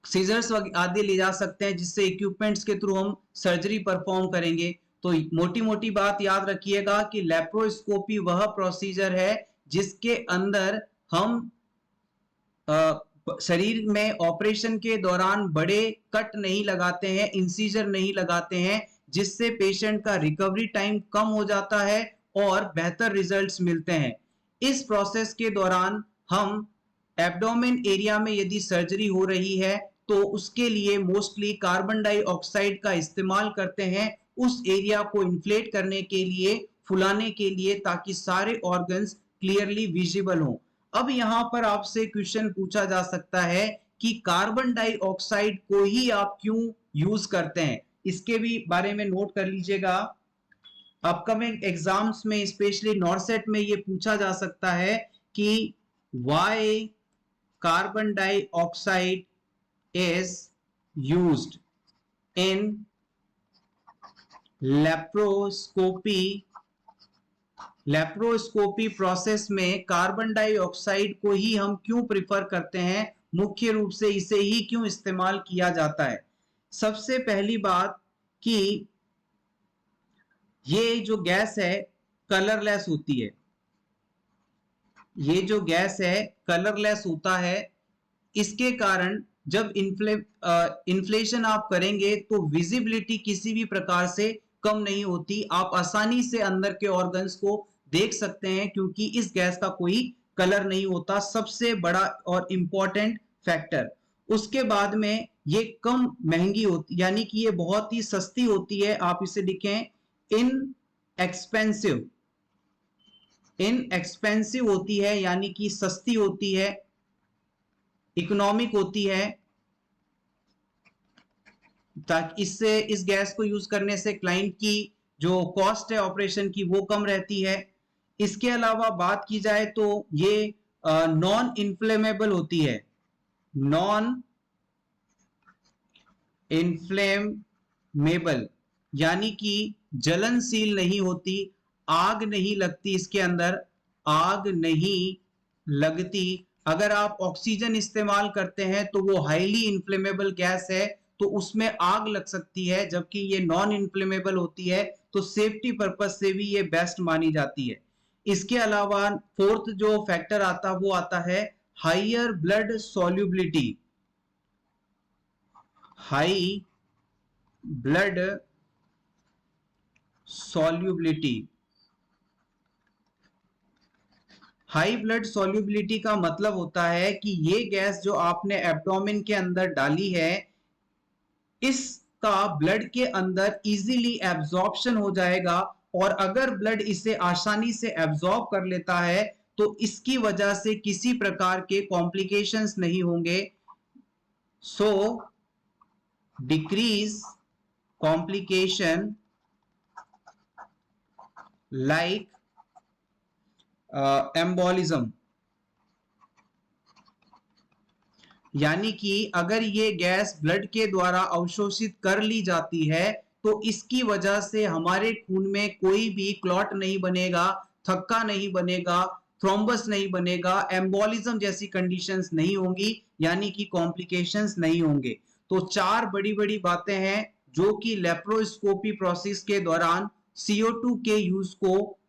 सीजर्स आदि ले जा सकते हैं, जिससे इक्विपमेंट्स के थ्रू हम सर्जरी परफॉर्म करेंगे। तो मोटी मोटी बात याद रखिएगा कि लेप्रोस्कोपी वह प्रोसीजर है जिसके अंदर हम शरीर में ऑपरेशन के दौरान बड़े कट नहीं लगाते हैं, इंसीजर नहीं लगाते हैं, जिससे पेशेंट का रिकवरी टाइम कम हो जाता है और बेहतर रिजल्ट्स मिलते हैं। इस प्रोसेस के दौरान हम एब्डोमेन एरिया में यदि सर्जरी हो रही है तो उसके लिए मोस्टली कार्बन डाइऑक्साइड का इस्तेमाल करते हैं उस एरिया को इन्फ्लेट करने के लिए, फुलाने के लिए, ताकि सारे ऑर्गन्स क्लियरली विजिबल हो। अब यहाँ पर आपसे क्वेश्चन पूछा जा सकता है कि कार्बन डाइऑक्साइड को ही आप क्यों यूज करते हैं, इसके भी बारे में नोट कर लीजिएगा। अपकमिंग एग्जाम्स में स्पेशली नॉर्सेट में ये पूछा जा सकता है कि why carbon dioxide is used in laparoscopy process में कार्बन डाइऑक्साइड को ही हम क्यों प्रिफर करते हैं, मुख्य रूप से इसे ही क्यों इस्तेमाल किया जाता है। सबसे पहली बात कि ये जो गैस है कलरलेस होती है, ये जो गैस है कलरलेस होता है। इसके कारण जब इन्फ्लेशन आप करेंगे तो विजिबिलिटी किसी भी प्रकार से कम नहीं होती, आप आसानी से अंदर के ऑर्गन्स को देख सकते हैं क्योंकि इस गैस का कोई कलर नहीं होता, सबसे बड़ा और इंपॉर्टेंट फैक्टर। उसके बाद में ये कम महंगी होती, यानी कि ये बहुत ही सस्ती होती है। आप इसे लिखें इनएक्सपेंसिव होती है, यानी कि सस्ती होती है, इकोनॉमिक होती है, ताकि इससे इस गैस को यूज करने से क्लाइंट की जो कॉस्ट है ऑपरेशन की वो कम रहती है। इसके अलावा बात की जाए तो ये नॉन इन्फ्लेमेबल होती है, नॉन इन्फ्लेमेबल यानी कि जलनशील नहीं होती, आग नहीं लगती, इसके अंदर आग नहीं लगती। अगर आप ऑक्सीजन इस्तेमाल करते हैं तो वो हाईली इन्फ्लेमेबल गैस है, तो उसमें आग लग सकती है, जबकि ये नॉन इन्फ्लेमेबल होती है, तो सेफ्टी पर्पज से भी ये बेस्ट मानी जाती है। इसके अलावा फोर्थ जो फैक्टर आता वो आता है higher blood solubility, high blood solubility. High blood solubility का मतलब होता है कि ये गैस जो आपने एब्डोमेन के अंदर डाली है, इसका ब्लड के अंदर इजीली एब्जॉर्प्शन हो जाएगा, और अगर ब्लड इसे आसानी से एब्जॉर्ब कर लेता है तो इसकी वजह से किसी प्रकार के कॉम्प्लिकेशंस नहीं होंगे। सो डिक्रीज कॉम्प्लिकेशन लाइक एम्बोलिज्म, यानी कि अगर ये गैस ब्लड के द्वारा अवशोषित कर ली जाती है तो इसकी वजह से हमारे खून में कोई भी क्लॉट नहीं बनेगा, थक्का नहीं बनेगा, थ्रोम्बस नहीं बनेगा, एम्बोलिज्म जैसी कंडीशंस नहीं होंगी, यानी कि कॉम्प्लिकेशंस नहीं होंगे। तो चार बड़ी बड़ी बातें हैं जो कि लेप्रोस्कोपी प्रोसेस के दौरान CO2 के यूज को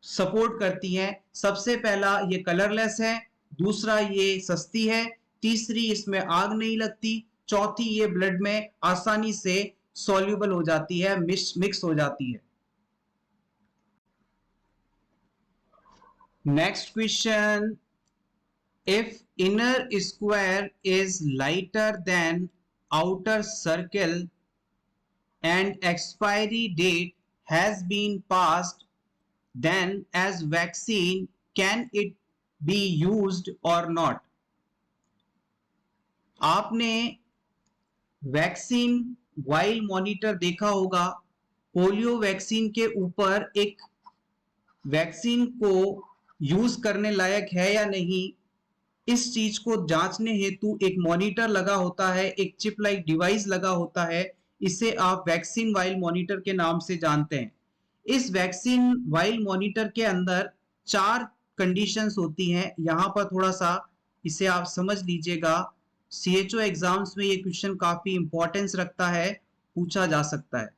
सपोर्ट करती हैं। सबसे पहला ये कलरलेस है, दूसरा ये सस्ती है, तीसरी इसमें आग नहीं लगती, चौथी ये ब्लड में आसानी से सॉल्युबल हो जाती है, मिक्स हो जाती है। Next question, if inner square is lighter than outer circle and expiry date has been passed, then as vaccine can it be used or not? आपने वैक्सीन वाइल मॉनिटर देखा होगा, पोलियो वैक्सीन के ऊपर एक वैक्सीन को यूज करने लायक है या नहीं, इस चीज को जांचने हेतु एक मॉनिटर लगा होता है, एक चिप लाइक डिवाइस लगा होता है, इसे आप वैक्सीन वाइल मॉनिटर के नाम से जानते हैं। इस वैक्सीन वाइल मॉनिटर के अंदर 4 कंडीशंस होती हैं, यहां पर थोड़ा सा इसे आप समझ लीजिएगा। CHO एग्जाम्स में ये क्वेश्चन काफी इंपॉर्टेंस रखता है, पूछा जा सकता है।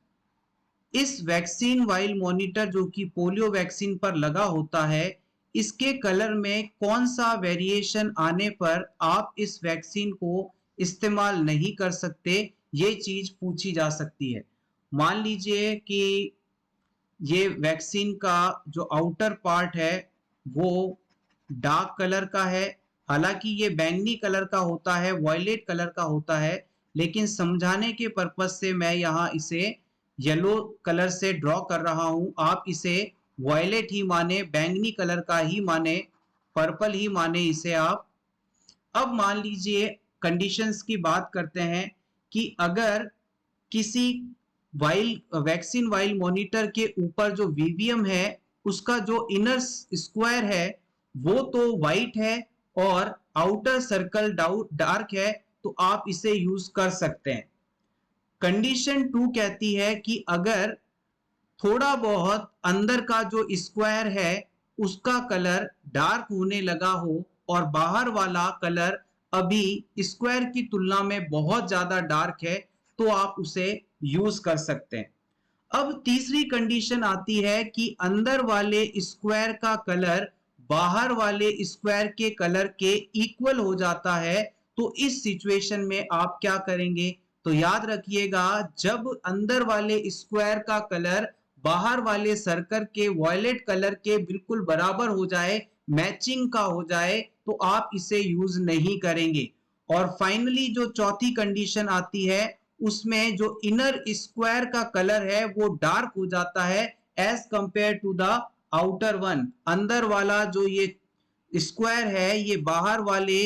इस वैक्सीन वाइल मॉनिटर जो कि पोलियो वैक्सीन पर लगा होता है, इसके कलर में कौन सा वेरिएशन आने पर आप इस वैक्सीन को इस्तेमाल नहीं कर सकते, ये चीज पूछी जा सकती है। मान लीजिए कि ये वैक्सीन का जो आउटर पार्ट है वो डार्क कलर का है, हालांकि ये बैंगनी कलर का होता है, वॉयलेट कलर का होता है, लेकिन समझाने के पर्पज से मैं यहाँ इसे येलो कलर से ड्रॉ कर रहा हूं। आप इसे वॉयलेट ही माने, बैंगनी कलर का ही माने, पर्पल ही माने इसे आप। अब मान लीजिए कंडीशंस की बात करते हैं कि अगर किसी वाइल वैक्सीन वाइल मॉनिटर के ऊपर जो वीवीएम है उसका जो इनर स्क्वायर है वो तो वाइट है और आउटर सर्कल डार्क है, तो आप इसे यूज कर सकते हैं। कंडीशन 2 कहती है कि अगर थोड़ा बहुत अंदर का जो स्क्वायर है उसका कलर डार्क होने लगा हो और बाहर वाला कलर अभी स्क्वायर की तुलना में बहुत ज्यादा डार्क है, तो आप उसे यूज कर सकते हैं। अब तीसरी कंडीशन आती है कि अंदर वाले स्क्वायर का कलर बाहर वाले स्क्वायर के कलर के इक्वल हो जाता है, तो इस सिचुएशन में आप क्या करेंगे? तो याद रखिएगा, जब अंदर वाले स्क्वायर का कलर बाहर वाले सर्कल के वॉयलेट कलर के बिल्कुल बराबर हो जाए, मैचिंग का हो जाए, तो आप इसे यूज नहीं करेंगे। और फाइनली जो चौथी कंडीशन आती है उसमें जो इनर स्क्वायर का कलर है वो डार्क हो जाता है as compare to the outer one. अंदर वाला जो ये स्क्वायर है ये बाहर वाले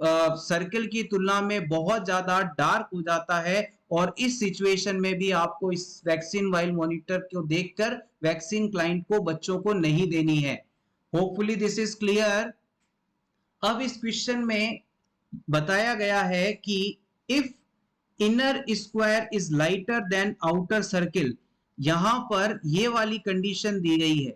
सर्कल की तुलना में बहुत ज्यादा डार्क हो जाता है, और इस सिचुएशन में भी आपको इस वैक्सीन वाइल मॉनिटर को देखकर वैक्सीन क्लाइंट को, बच्चों को नहीं देनी है। Hopefully this is clear. अब इस क्वेश्चन में बताया गया है कि if inner square is lighter than outer circle, यहां पर ये वाली कंडीशन दी गई है।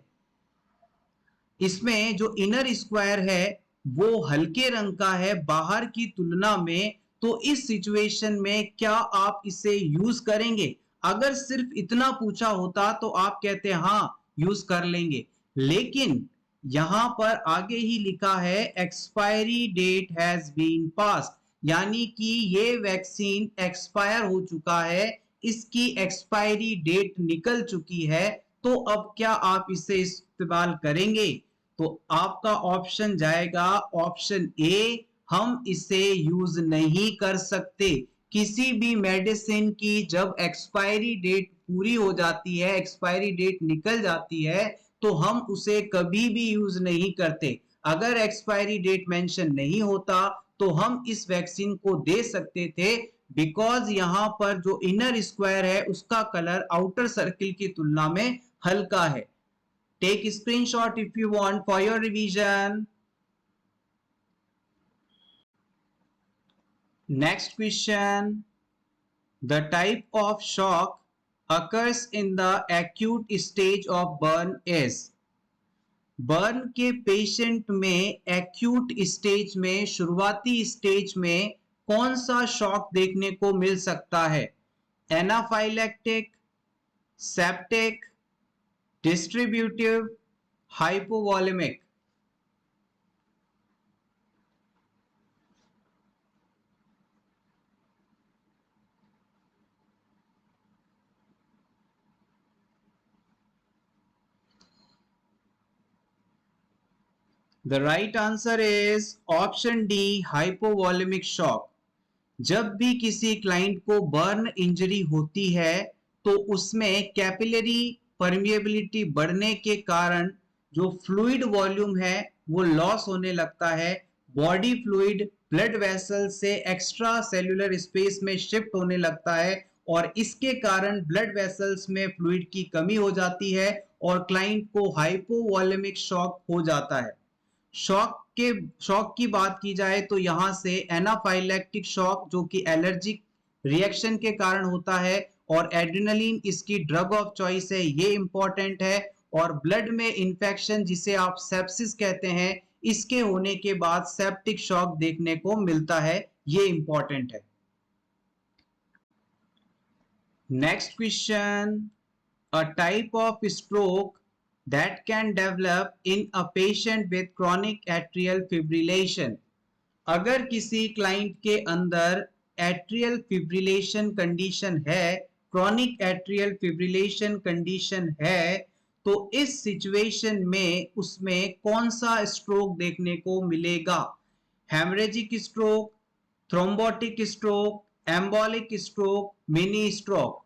इसमें जो इनर स्क्वायर है वो हल्के रंग का है बाहर की तुलना में, तो इस सिचुएशन में क्या आप इसे यूज करेंगे? अगर सिर्फ इतना पूछा होता तो आप कहते हाँ यूज कर लेंगे, लेकिन यहां पर आगे ही लिखा है expiry date has been pass, यानी कि ये वैक्सीन एक्सपायर हो चुका है, इसकी एक्सपायरी डेट निकल चुकी है, तो अब क्या आप इसे इस्तेमाल करेंगे? तो आपका ऑप्शन जाएगा ऑप्शन ए, हम इसे यूज नहीं कर सकते। किसी भी मेडिसिन की जब एक्सपायरी डेट पूरी हो जाती है, एक्सपायरी डेट निकल जाती है, तो हम उसे कभी भी यूज नहीं करते। अगर एक्सपायरी डेट मेंशन नहीं होता तो हम इस वैक्सीन को दे सकते थे, बिकॉज यहां पर जो इनर स्क्वायर है उसका कलर आउटर सर्किल की तुलना में हल्का है। Take a screenshot if you want for your revision. Next question. The type of shock occurs in the acute stage of burn is. Burn के पेशेंट में एक्यूट स्टेज में, शुरुआती स्टेज में कौन सा शॉक देखने को मिल सकता है? Anaphylactic, septic, distributive, hypovolemic. The right answer is option D, hypovolemic shock। जब भी किसी क्लाइंट को बर्न इंजरी होती है तो उसमें कैपिलरी परमिएबिलिटी बढ़ने के कारण जो फ्लूइड वॉल्यूम है वो लॉस होने लगता है। बॉडी फ्लूइड ब्लड वेसल से एक्स्ट्रा सेल्यूलर स्पेस में शिफ्ट होने लगता है, और इसके कारण ब्लड वेसल्स में फ्लूइड की कमी हो जाती है और क्लाइंट को हाइपोवॉलेमिक शॉक हो जाता है। शॉक की बात की जाए तो यहां से एनाफाइलेक्टिक शॉक जो कि एलर्जिक रिएक्शन के कारण होता है, और एड्रेनलिन इसकी ड्रग ऑफ चॉइस है, ये इंपॉर्टेंट है। और ब्लड में इंफेक्शन जिसे आप सेप्सिस कहते हैं, इसके होने के बाद सेप्टिक शॉक देखने को मिलता है, ये इंपॉर्टेंट है। Next question, a type of stroke that can develop in a patient with chronic atrial fibrillation. अगर किसी क्लाइंट के अंदर एट्रियल फिब्रिलेशन कंडीशन है, क्रॉनिक एट्रियल फिब्रिलेशन कंडीशन है, तो इस सिचुएशन में उसमें कौन सा स्ट्रोक देखने को मिलेगा? Haemorrhagic stroke, thrombotic stroke, embolic stroke, mini stroke?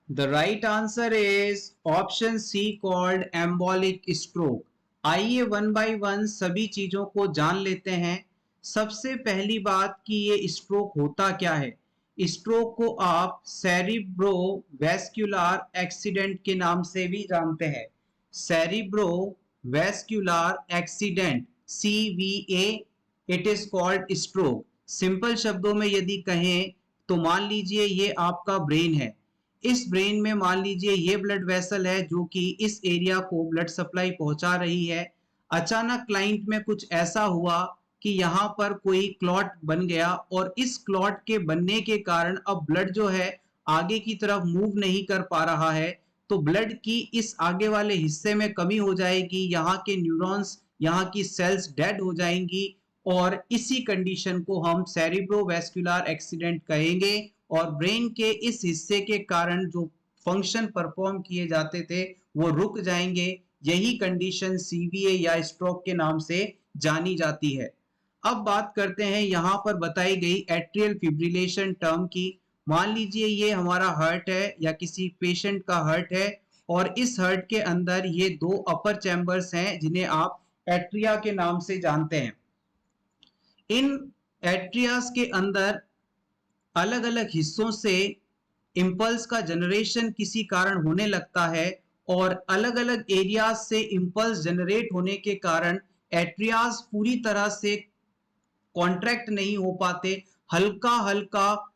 The right answer is option C called embolic stroke. आइए वन बाय वन सभी चीजों को जान लेते हैं। सबसे पहली बात कि ये स्ट्रोक होता क्या है। स्ट्रोक को आप सेरिब्रोवैस्कुलर एक्सीडेंट के नाम से भी जानते हैं। Cerebrovascular accident, CVA, it is called stroke. Simple शब्दों में यदि कहें तो मान लीजिए ये आपका ब्रेन है। इस ब्रेन में मान लीजिए ये ब्लड वेसल है जो कि इस एरिया को ब्लड सप्लाई पहुंचा रही है। अचानक क्लाइंट में कुछ ऐसा हुआ कि यहाँ पर कोई क्लॉट बन गया और इस क्लॉट के बनने के कारण अब ब्लड जो है आगे की तरफ मूव नहीं कर पा रहा है, तो ब्लड की इस आगे वाले हिस्से में कमी हो जाएगी, यहाँ के न्यूरॉन्स, यहाँ की सेल्स डेड हो जाएंगी और इसी कंडीशन को हम सेरिब्रोवैस्कुलर एक्सीडेंट कहेंगे। और ब्रेन के इस हिस्से के कारण जो फंक्शन परफॉर्म किए जाते थे वो रुक जाएंगे। यही कंडीशन CVA या स्ट्रोक के नाम से जानी जाती है। अब बात करते हैं यहाँ पर बताई गई एट्रियल फिब्रिलेशन टर्म की। मान लीजिए ये हमारा हार्ट है या किसी पेशेंट का हार्ट है और इस हार्ट के अंदर ये दो अपर चैम्बर्स हैं जिन्हें आप एट्रिया के नाम से जानते हैं। इन एट्रियास के अंदर अलग अलग हिस्सों से इंपल्स का जनरेशन किसी कारण होने लगता है और अलग अलग एरियाज से इंपल्स जनरेट होने के कारण एट्रियाज पूरी तरह से कॉन्ट्रैक्ट नहीं हो पाते, हल्का हल्का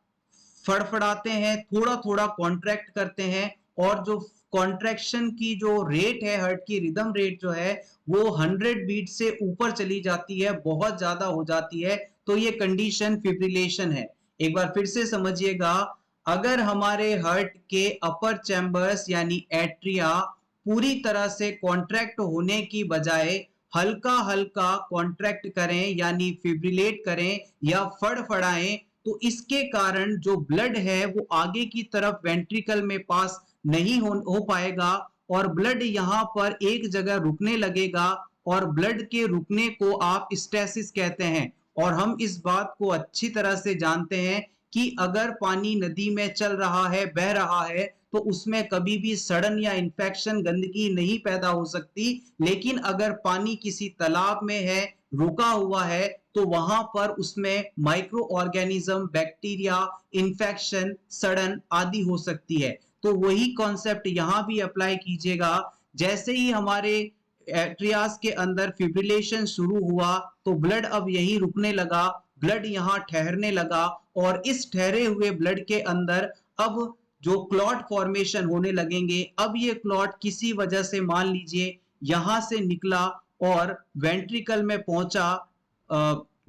फड़फड़ाते हैं, थोड़ा थोड़ा कॉन्ट्रैक्ट करते हैं और जो कॉन्ट्रैक्शन की जो रेट है, हार्ट की रिदम रेट जो है वो 100 बीट से ऊपर चली जाती है, बहुत ज्यादा हो जाती है, तो ये कंडीशन फिब्रिलेशन है। एक बार फिर से समझिएगा, अगर हमारे हार्ट के अपर चैम्बर्स यानी एट्रिया पूरी तरह से कॉन्ट्रैक्ट होने की बजाय हल्का हल्का कॉन्ट्रैक्ट करें यानी फिब्रिलेट करें या फड़फड़ाएं, तो इसके कारण जो ब्लड है वो आगे की तरफ वेंट्रिकल में पास नहीं हो पाएगा और ब्लड यहाँ पर एक जगह रुकने लगेगा और ब्लड के रुकने को आप स्टेसिस कहते हैं। और हम इस बात को अच्छी तरह से जानते हैं कि अगर पानी नदी में चल रहा है, बह रहा है, तो उसमें कभी भी सड़न या इन्फेक्शन, गंदगी नहीं पैदा हो सकती। लेकिन अगर पानी किसी तालाब में है, रुका हुआ है, तो वहां पर उसमें माइक्रो ऑर्गेनिज्म, बैक्टीरिया, इन्फेक्शन, सड़न आदि हो सकती है। तो वही कॉन्सेप्ट यहां भी अप्लाई कीजिएगा। जैसे ही हमारे एट्रियास के अंदर फिब्रिलेशन शुरू हुआ तो ब्लड अब यही रुकने लगा, ब्लड यहाँ ठहरने लगा और इस ठहरे हुए ब्लड के अंदर अब जो क्लॉट फॉर्मेशन होने लगेंगे। अब ये क्लॉट किसी वजह से मान लीजिए यहां से निकला और वेंट्रिकल में पहुंचा,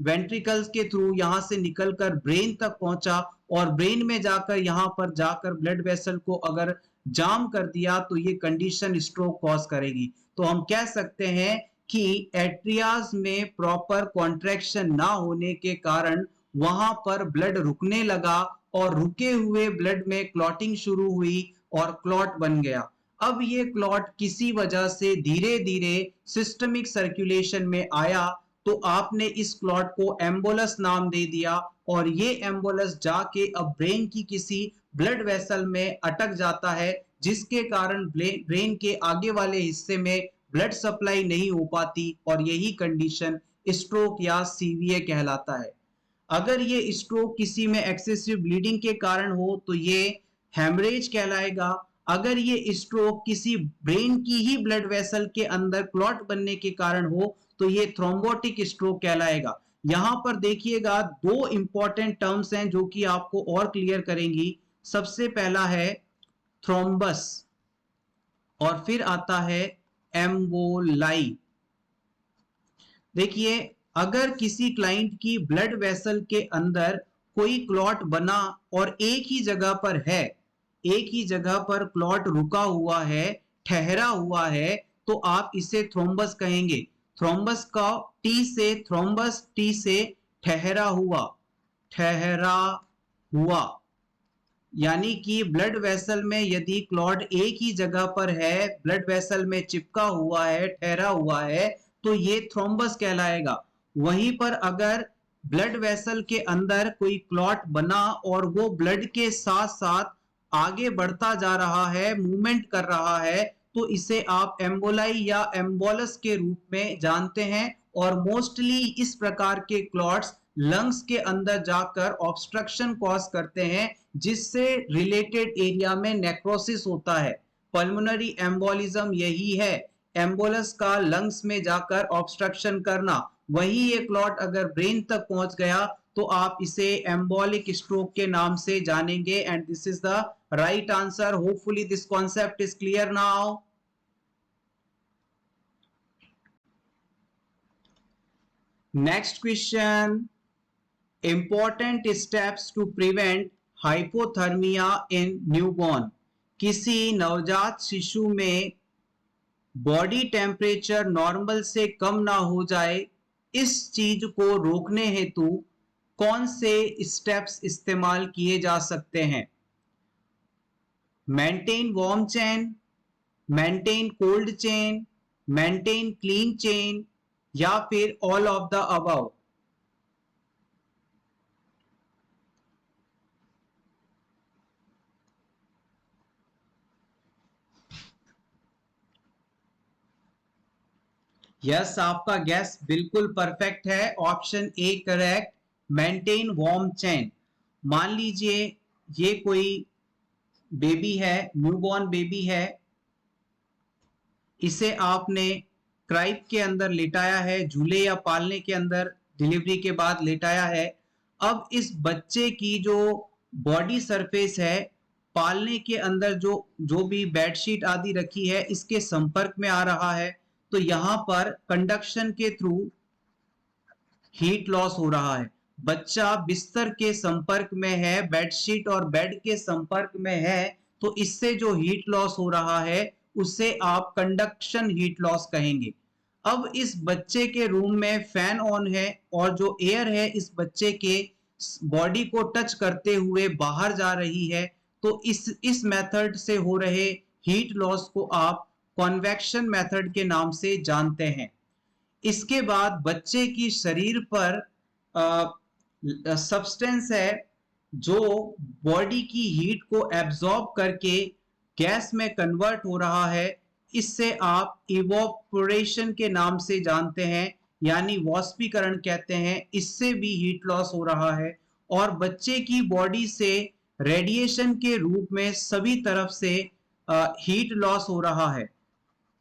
वेंट्रिकल्स के थ्रू यहां से निकलकर ब्रेन तक पहुंचा और ब्रेन में जाकर यहां पर जाकर ब्लड वेसल को अगर जाम कर दिया तो ये कंडीशन स्ट्रोक कॉज करेगी। तो हम कह सकते हैं कि एट्रियाज में प्रॉपर कॉन्ट्रैक्शन ना होने के कारण वहां पर ब्लड रुकने लगा और रुके हुए ब्लड में क्लॉटिंग शुरू हुई और क्लॉट बन गया। अब ये क्लॉट किसी वजह से धीरे धीरे सिस्टमिक सर्कुलेशन में आया तो आपने इस क्लॉट को एम्बोलस नाम दे दिया और ये एम्बोलस जाके अब ब्रेन की किसी ब्लड वेसल में अटक जाता है, जिसके कारण ब्रेन के आगे वाले हिस्से में ब्लड सप्लाई नहीं हो पाती और यही कंडीशन स्ट्रोक या CVA कहलाता है। अगर ये स्ट्रोक किसी में एक्सेसिव ब्लीडिंग के कारण हो तो ये हेमरेज कहलाएगा। अगर ये स्ट्रोक किसी ब्रेन की ही ब्लड वेसल के अंदर क्लॉट बनने के कारण हो तो ये थ्रोम्बोटिक स्ट्रोक कहलाएगा। यहां पर देखिएगा दो इंपॉर्टेंट टर्म्स हैं जो कि आपको और क्लियर करेंगी। सबसे पहला है थ्रोम्बस और फिर आता है एम्बोलाई। देखिए, अगर किसी क्लाइंट की ब्लड वेसल के अंदर कोई क्लॉट बना और एक ही जगह पर है, एक ही जगह पर क्लॉट रुका हुआ है, ठहरा हुआ है, तो आप इसे थ्रोम्बस कहेंगे। थ्रोम्बस का टी से, थ्रोम्बस टी से ठहरा हुआ, ठहरा हुआ, यानी कि ब्लड वेसल में यदि क्लॉट एक ही जगह पर है, ब्लड वेसल में चिपका हुआ है, ठहरा हुआ है, तो ये थ्रोम्बस कहलाएगा। वहीं पर अगर ब्लड वेसल के अंदर कोई क्लॉट बना और वो ब्लड के साथ साथ आगे बढ़ता जा रहा है, मूवमेंट कर रहा है, तो इसे आप एम्बोलाई या एम्बोलस के रूप में जानते हैं। और मोस्टली इस प्रकार के क्लॉट्स लंग्स के अंदर जाकर ऑब्स्ट्रक्शन कॉज करते हैं, जिससे रिलेटेड एरिया में नेक्रोसिस होता है। पल्मोनरी एम्बोलिज्म यही है, एम्बोलस का लंग्स में जाकर ऑब्स्ट्रक्शन करना। वही ये क्लॉट अगर ब्रेन तक पहुंच गया तो आप इसे एम्बोलिक स्ट्रोक के नाम से जानेंगे। And this is the right answer. Hopefully this concept is clear now. Next question, important steps to prevent hypothermia in newborn. किसी नवजात शिशु में बॉडी टेम्परेचर नॉर्मल से कम ना हो जाए, इस चीज को रोकने हेतु कौन से स्टेप्स इस्तेमाल किए जा सकते हैं? Maintain warm chain, maintain cold chain, maintain clean chain, या फिर all of the above. Yes, आपका गैस बिल्कुल परफेक्ट है। Option A correct, maintain warm chain. मान लीजिए ये कोई बेबी है, न्यूबॉर्न बेबी है, इसे आपने क्राइब के अंदर लेटाया है, झूले या पालने के अंदर डिलीवरी के बाद लेटाया है। अब इस बच्चे की जो बॉडी सरफेस है, पालने के अंदर जो जो भी बेडशीट आदि रखी है, इसके संपर्क में आ रहा है, तो यहां पर कंडक्शन के थ्रू हीट लॉस हो रहा है। बच्चा बिस्तर के संपर्क में है, बेडशीट और बेड के संपर्क में है, तो इससे जो हीट लॉस हो रहा है उसे आप कंडक्शन हीट लॉस कहेंगे। अब इस बच्चे के रूम में फैन ऑन है और जो एयर है इस बच्चे के बॉडी को टच करते हुए बाहर जा रही है, तो इस मेथड से हो रहे हीट लॉस को आप कन्वेक्शन मेथड के नाम से जानते हैं। इसके बाद बच्चे की शरीर पर सब्सटेंस है जो बॉडी की हीट को एब्जॉर्ब करके गैस में कन्वर्ट हो रहा है, इससे आप इवोपोरेशन के नाम से जानते हैं, यानी वाष्पीकरण कहते हैं। इससे भी हीट लॉस हो रहा है और बच्चे की बॉडी से रेडिएशन के रूप में सभी तरफ से हीट लॉस हो रहा है।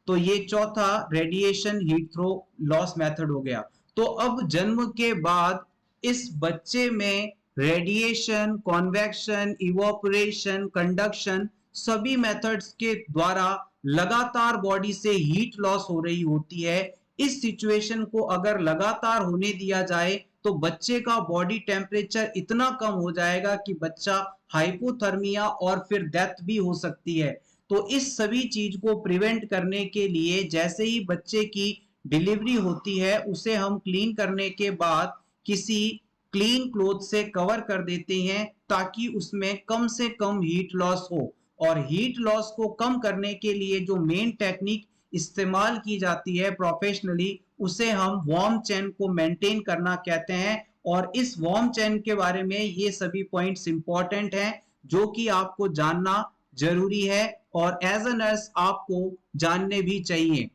तो ये चौथा radiation heat through loss method हो गया। तो अब जन्म के बाद इस बच्चे में रेडिएशन, कॉन्वेक्शन, इवोपरेशन, कंडक्शन सभी मेथड्स के द्वारा लगातार बॉडी से हीट लॉस हो रही होती है। इस सिचुएशन को अगर लगातार होने दिया जाए तो बच्चे का बॉडी टेम्परेचर इतना कम हो जाएगा कि बच्चा हाइपोथर्मिया और फिर डेथ भी हो सकती है। तो इस सभी चीज को प्रिवेंट करने के लिए जैसे ही बच्चे की डिलीवरी होती है उसे हम क्लीन करने के बाद किसी क्लीन क्लोथ से कवर कर देते हैं, ताकि उसमें कम से कम हीट लॉस हो। और हीट लॉस को कम करने के लिए जो मेन टेक्निक इस्तेमाल की जाती है प्रोफेशनली, उसे हम वार्म चेन को मेंटेन करना कहते हैं। और इस वार्म चेन के बारे में ये सभी पॉइंट्स इंपॉर्टेंट हैं जो कि आपको जानना जरूरी है और एज अ नर्स आपको जानने भी चाहिए।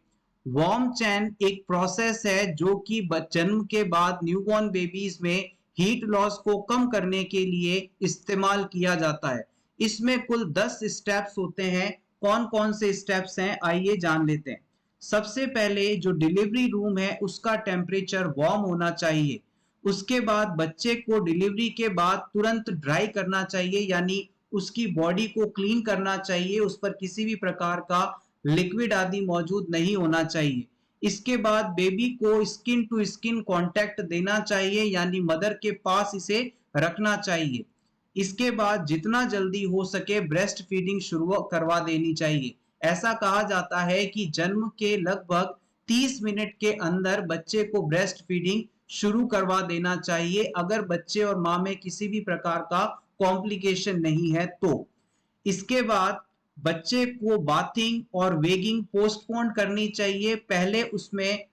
वार्म चेन एक प्रोसेस है जो कि जन्म के बाद न्यूबॉर्न बेबीज में हीट लॉस को कम करने के लिए इस्तेमाल किया जाता है। इसमें कुल 10 स्टेप्स होते हैं। कौन कौन से स्टेप्स हैं आइए जान लेते हैं। सबसे पहले जो डिलीवरी रूम है उसका टेम्परेचर वार्म होना चाहिए। उसके बाद बच्चे को डिलीवरी के बाद तुरंत ड्राई करना चाहिए, यानी उसकी बॉडी को क्लीन करना चाहिए, उस पर किसी भी प्रकार का लिक्विड आदि मौजूद नहीं होना चाहिए। इसके बाद बेबी को स्किन टू स्किन कांटेक्ट देना चाहिए, यानी मदर के पास इसे रखना चाहिए। इसके बाद जितना जल्दी हो सके ब्रेस्ट फीडिंग शुरू करवा देनी चाहिए। ऐसा कहा जाता है कि जन्म के लगभग 30 मिनट के अंदर बच्चे को ब्रेस्ट फीडिंग शुरू करवा देना चाहिए, अगर बच्चे और मां में किसी भी प्रकार का कॉम्प्लिकेशन नहीं है तो। इसके बाद बच्चे को बाथिंग और वेगिंग पोस्टपोन करनी चाहिए, पहले उसमें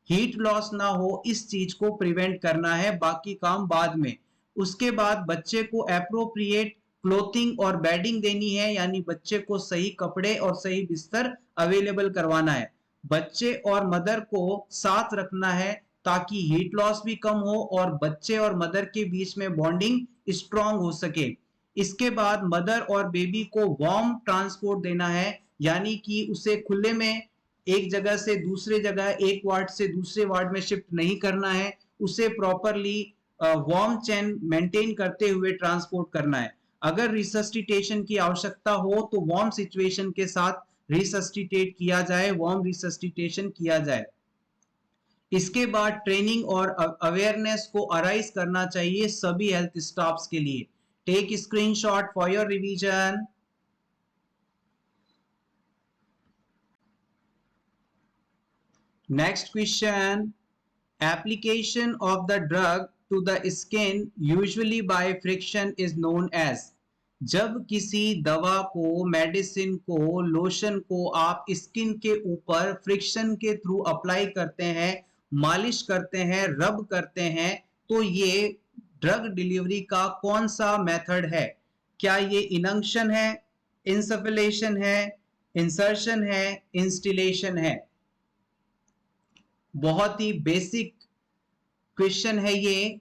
हीट लॉस ना हो इस चीज को प्रिवेंट करना है, बाकी काम बाद में। उसके बाद बच्चे को एप्रोप्रिएट क्लोथिंग और बेडिंग देनी है, यानी बच्चे को सही कपड़े और सही बिस्तर अवेलेबल करवाना है। बच्चे और मदर को साथ रखना है ताकि हीट लॉस भी कम हो और बच्चे और मदर के बीच में बॉन्डिंग स्ट्रांग हो सके। इसके बाद मदर और बेबी को वार्म ट्रांसपोर्ट देना है, यानी कि उसे खुले में एक जगह से दूसरे जगह, एक वार्ड से दूसरे वार्ड में शिफ्ट नहीं करना है, उसे प्रॉपरली वार्म चेन मेंटेन करते हुए ट्रांसपोर्ट करना है। अगर रिसस्टिटेशन की आवश्यकता हो तो वार्म सिचुएशन के साथ रिसस्टिटेट किया जाए, वार्म रिसस्टिटेशन किया जाए। इसके बाद ट्रेनिंग और अवेयरनेस को अराइज करना चाहिए सभी हेल्थ स्टाफ्स के लिए। Take screenshot for your revision. Next question, application of the drug to the skin usually by friction is known as. जब किसी दवा को, मेडिसिन को, लोशन को आप स्किन के ऊपर फ्रिक्शन के थ्रू अप्लाई करते हैं, मालिश करते हैं, रब करते हैं, तो ये ड्रग डिलीवरी का कौन सा मेथड है? क्या ये इनंक्शन है, इंसफलेशन है, इंसर्शन है, इंस्टिलेशन है? बहुत ही बेसिक क्वेश्चन है ये।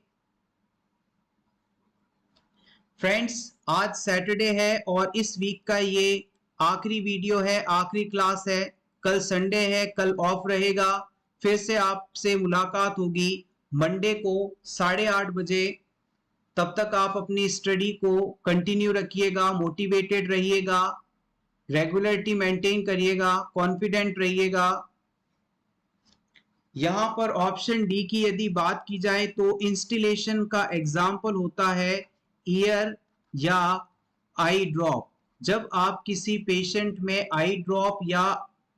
फ्रेंड्स, आज सैटरडे है और इस वीक का ये आखिरी वीडियो है, आखिरी क्लास है। कल संडे है, कल ऑफ रहेगा। फिर से आपसे मुलाकात होगी मंडे को 8:30 बजे। तब तक आप अपनी स्टडी को कंटिन्यू रखिएगा, मोटिवेटेड रहिएगा, रेगुलरिटी मेंटेन करिएगा, कॉन्फिडेंट रहिएगा। यहां पर ऑप्शन डी की यदि बात की जाए तो इंस्टिलेशन का एग्जाम्पल होता है ईयर या आई ड्रॉप। जब आप किसी पेशेंट में आई ड्रॉप या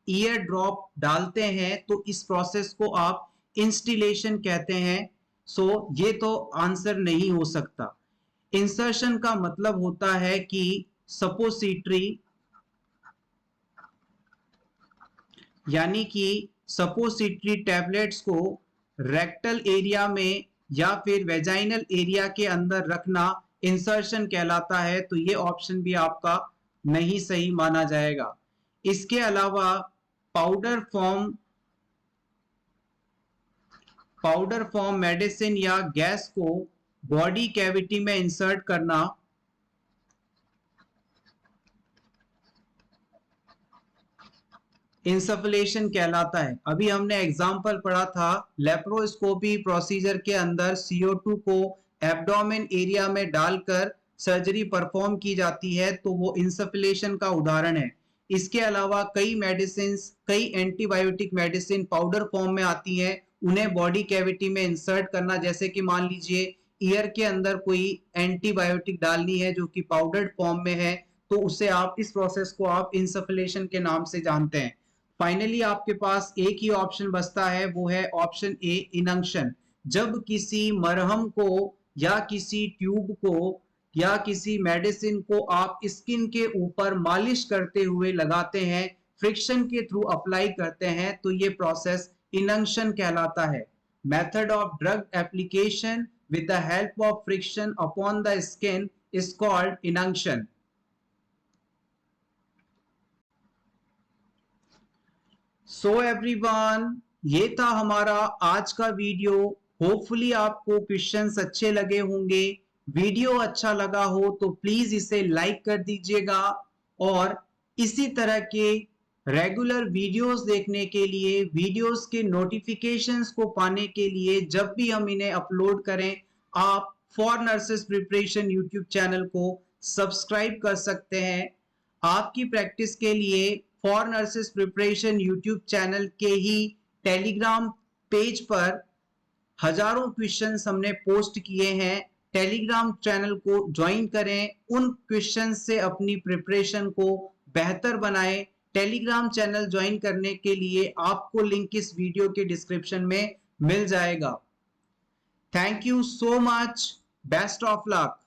ईयर ड्रॉप डालते हैं तो इस प्रोसेस को आप इंस्टिलेशन कहते हैं। सो ये तो आंसर नहीं हो सकता। इंसर्शन का मतलब होता है कि सपोसिटरी, यानी कि सपोसिटरी टैबलेट्स को रेक्टल एरिया में या फिर वेजाइनल एरिया के अंदर रखना इंसर्शन कहलाता है। तो ये ऑप्शन भी आपका नहीं सही माना जाएगा। इसके अलावा पाउडर फॉर्म मेडिसिन या गैस को बॉडी कैविटी में इंसर्ट करना इंसफलेशन कहलाता है। अभी हमने एग्जाम्पल पढ़ा था लेप्रोस्कोपी प्रोसीजर के अंदर CO2 को एब्डोमेन एरिया में डालकर सर्जरी परफॉर्म की जाती है, तो वो इंसफलेशन का उदाहरण है। इसके अलावा कई मेडिसिन, कई एंटीबायोटिक मेडिसिन पाउडर फॉर्म में आती हैं, उन्हें बॉडी कैविटी में इंसर्ट करना, जैसे कि मान लीजिए ईयर के अंदर कोई एंटीबायोटिक डालनी है जो कि पाउडर्ड फॉर्म में है, तो उसे आप, इस प्रोसेस को आप इंसफलेशन के नाम से जानते हैं। फाइनली आपके पास एक ही ऑप्शन बचता है, वो है ऑप्शन ए, इनंक्शन। जब किसी मरहम को या किसी ट्यूब को या किसी मेडिसिन को आप स्किन के ऊपर मालिश करते हुए लगाते हैं, फ्रिक्शन के थ्रू अप्लाई करते हैं, तो ये प्रोसेस इनंक्शन कहलाता है। Method of drug application with the help of friction upon the skin is called inunction. So everyone, ये था हमारा आज का वीडियो। होपफुली आपको क्वेश्चंस अच्छे लगे होंगे। वीडियो अच्छा लगा हो तो प्लीज इसे लाइक कर दीजिएगा और इसी तरह के रेगुलर वीडियोस देखने के लिए, वीडियोस के नोटिफिकेशंस को पाने के लिए, जब भी हम इन्हें अपलोड करें, आप for nurses preparation YouTube channel को सब्सक्राइब कर सकते हैं। आपकी प्रैक्टिस के लिए for nurses preparation YouTube channel के ही टेलीग्राम पेज पर हजारों क्वेश्चंस हमने पोस्ट किए हैं। टेलीग्राम चैनल को ज्वाइन करें, उन क्वेश्चन से अपनी प्रिपरेशन को बेहतर बनाएं। टेलीग्राम चैनल ज्वाइन करने के लिए आपको लिंक इस वीडियो के डिस्क्रिप्शन में मिल जाएगा। Thank you so much, best of luck.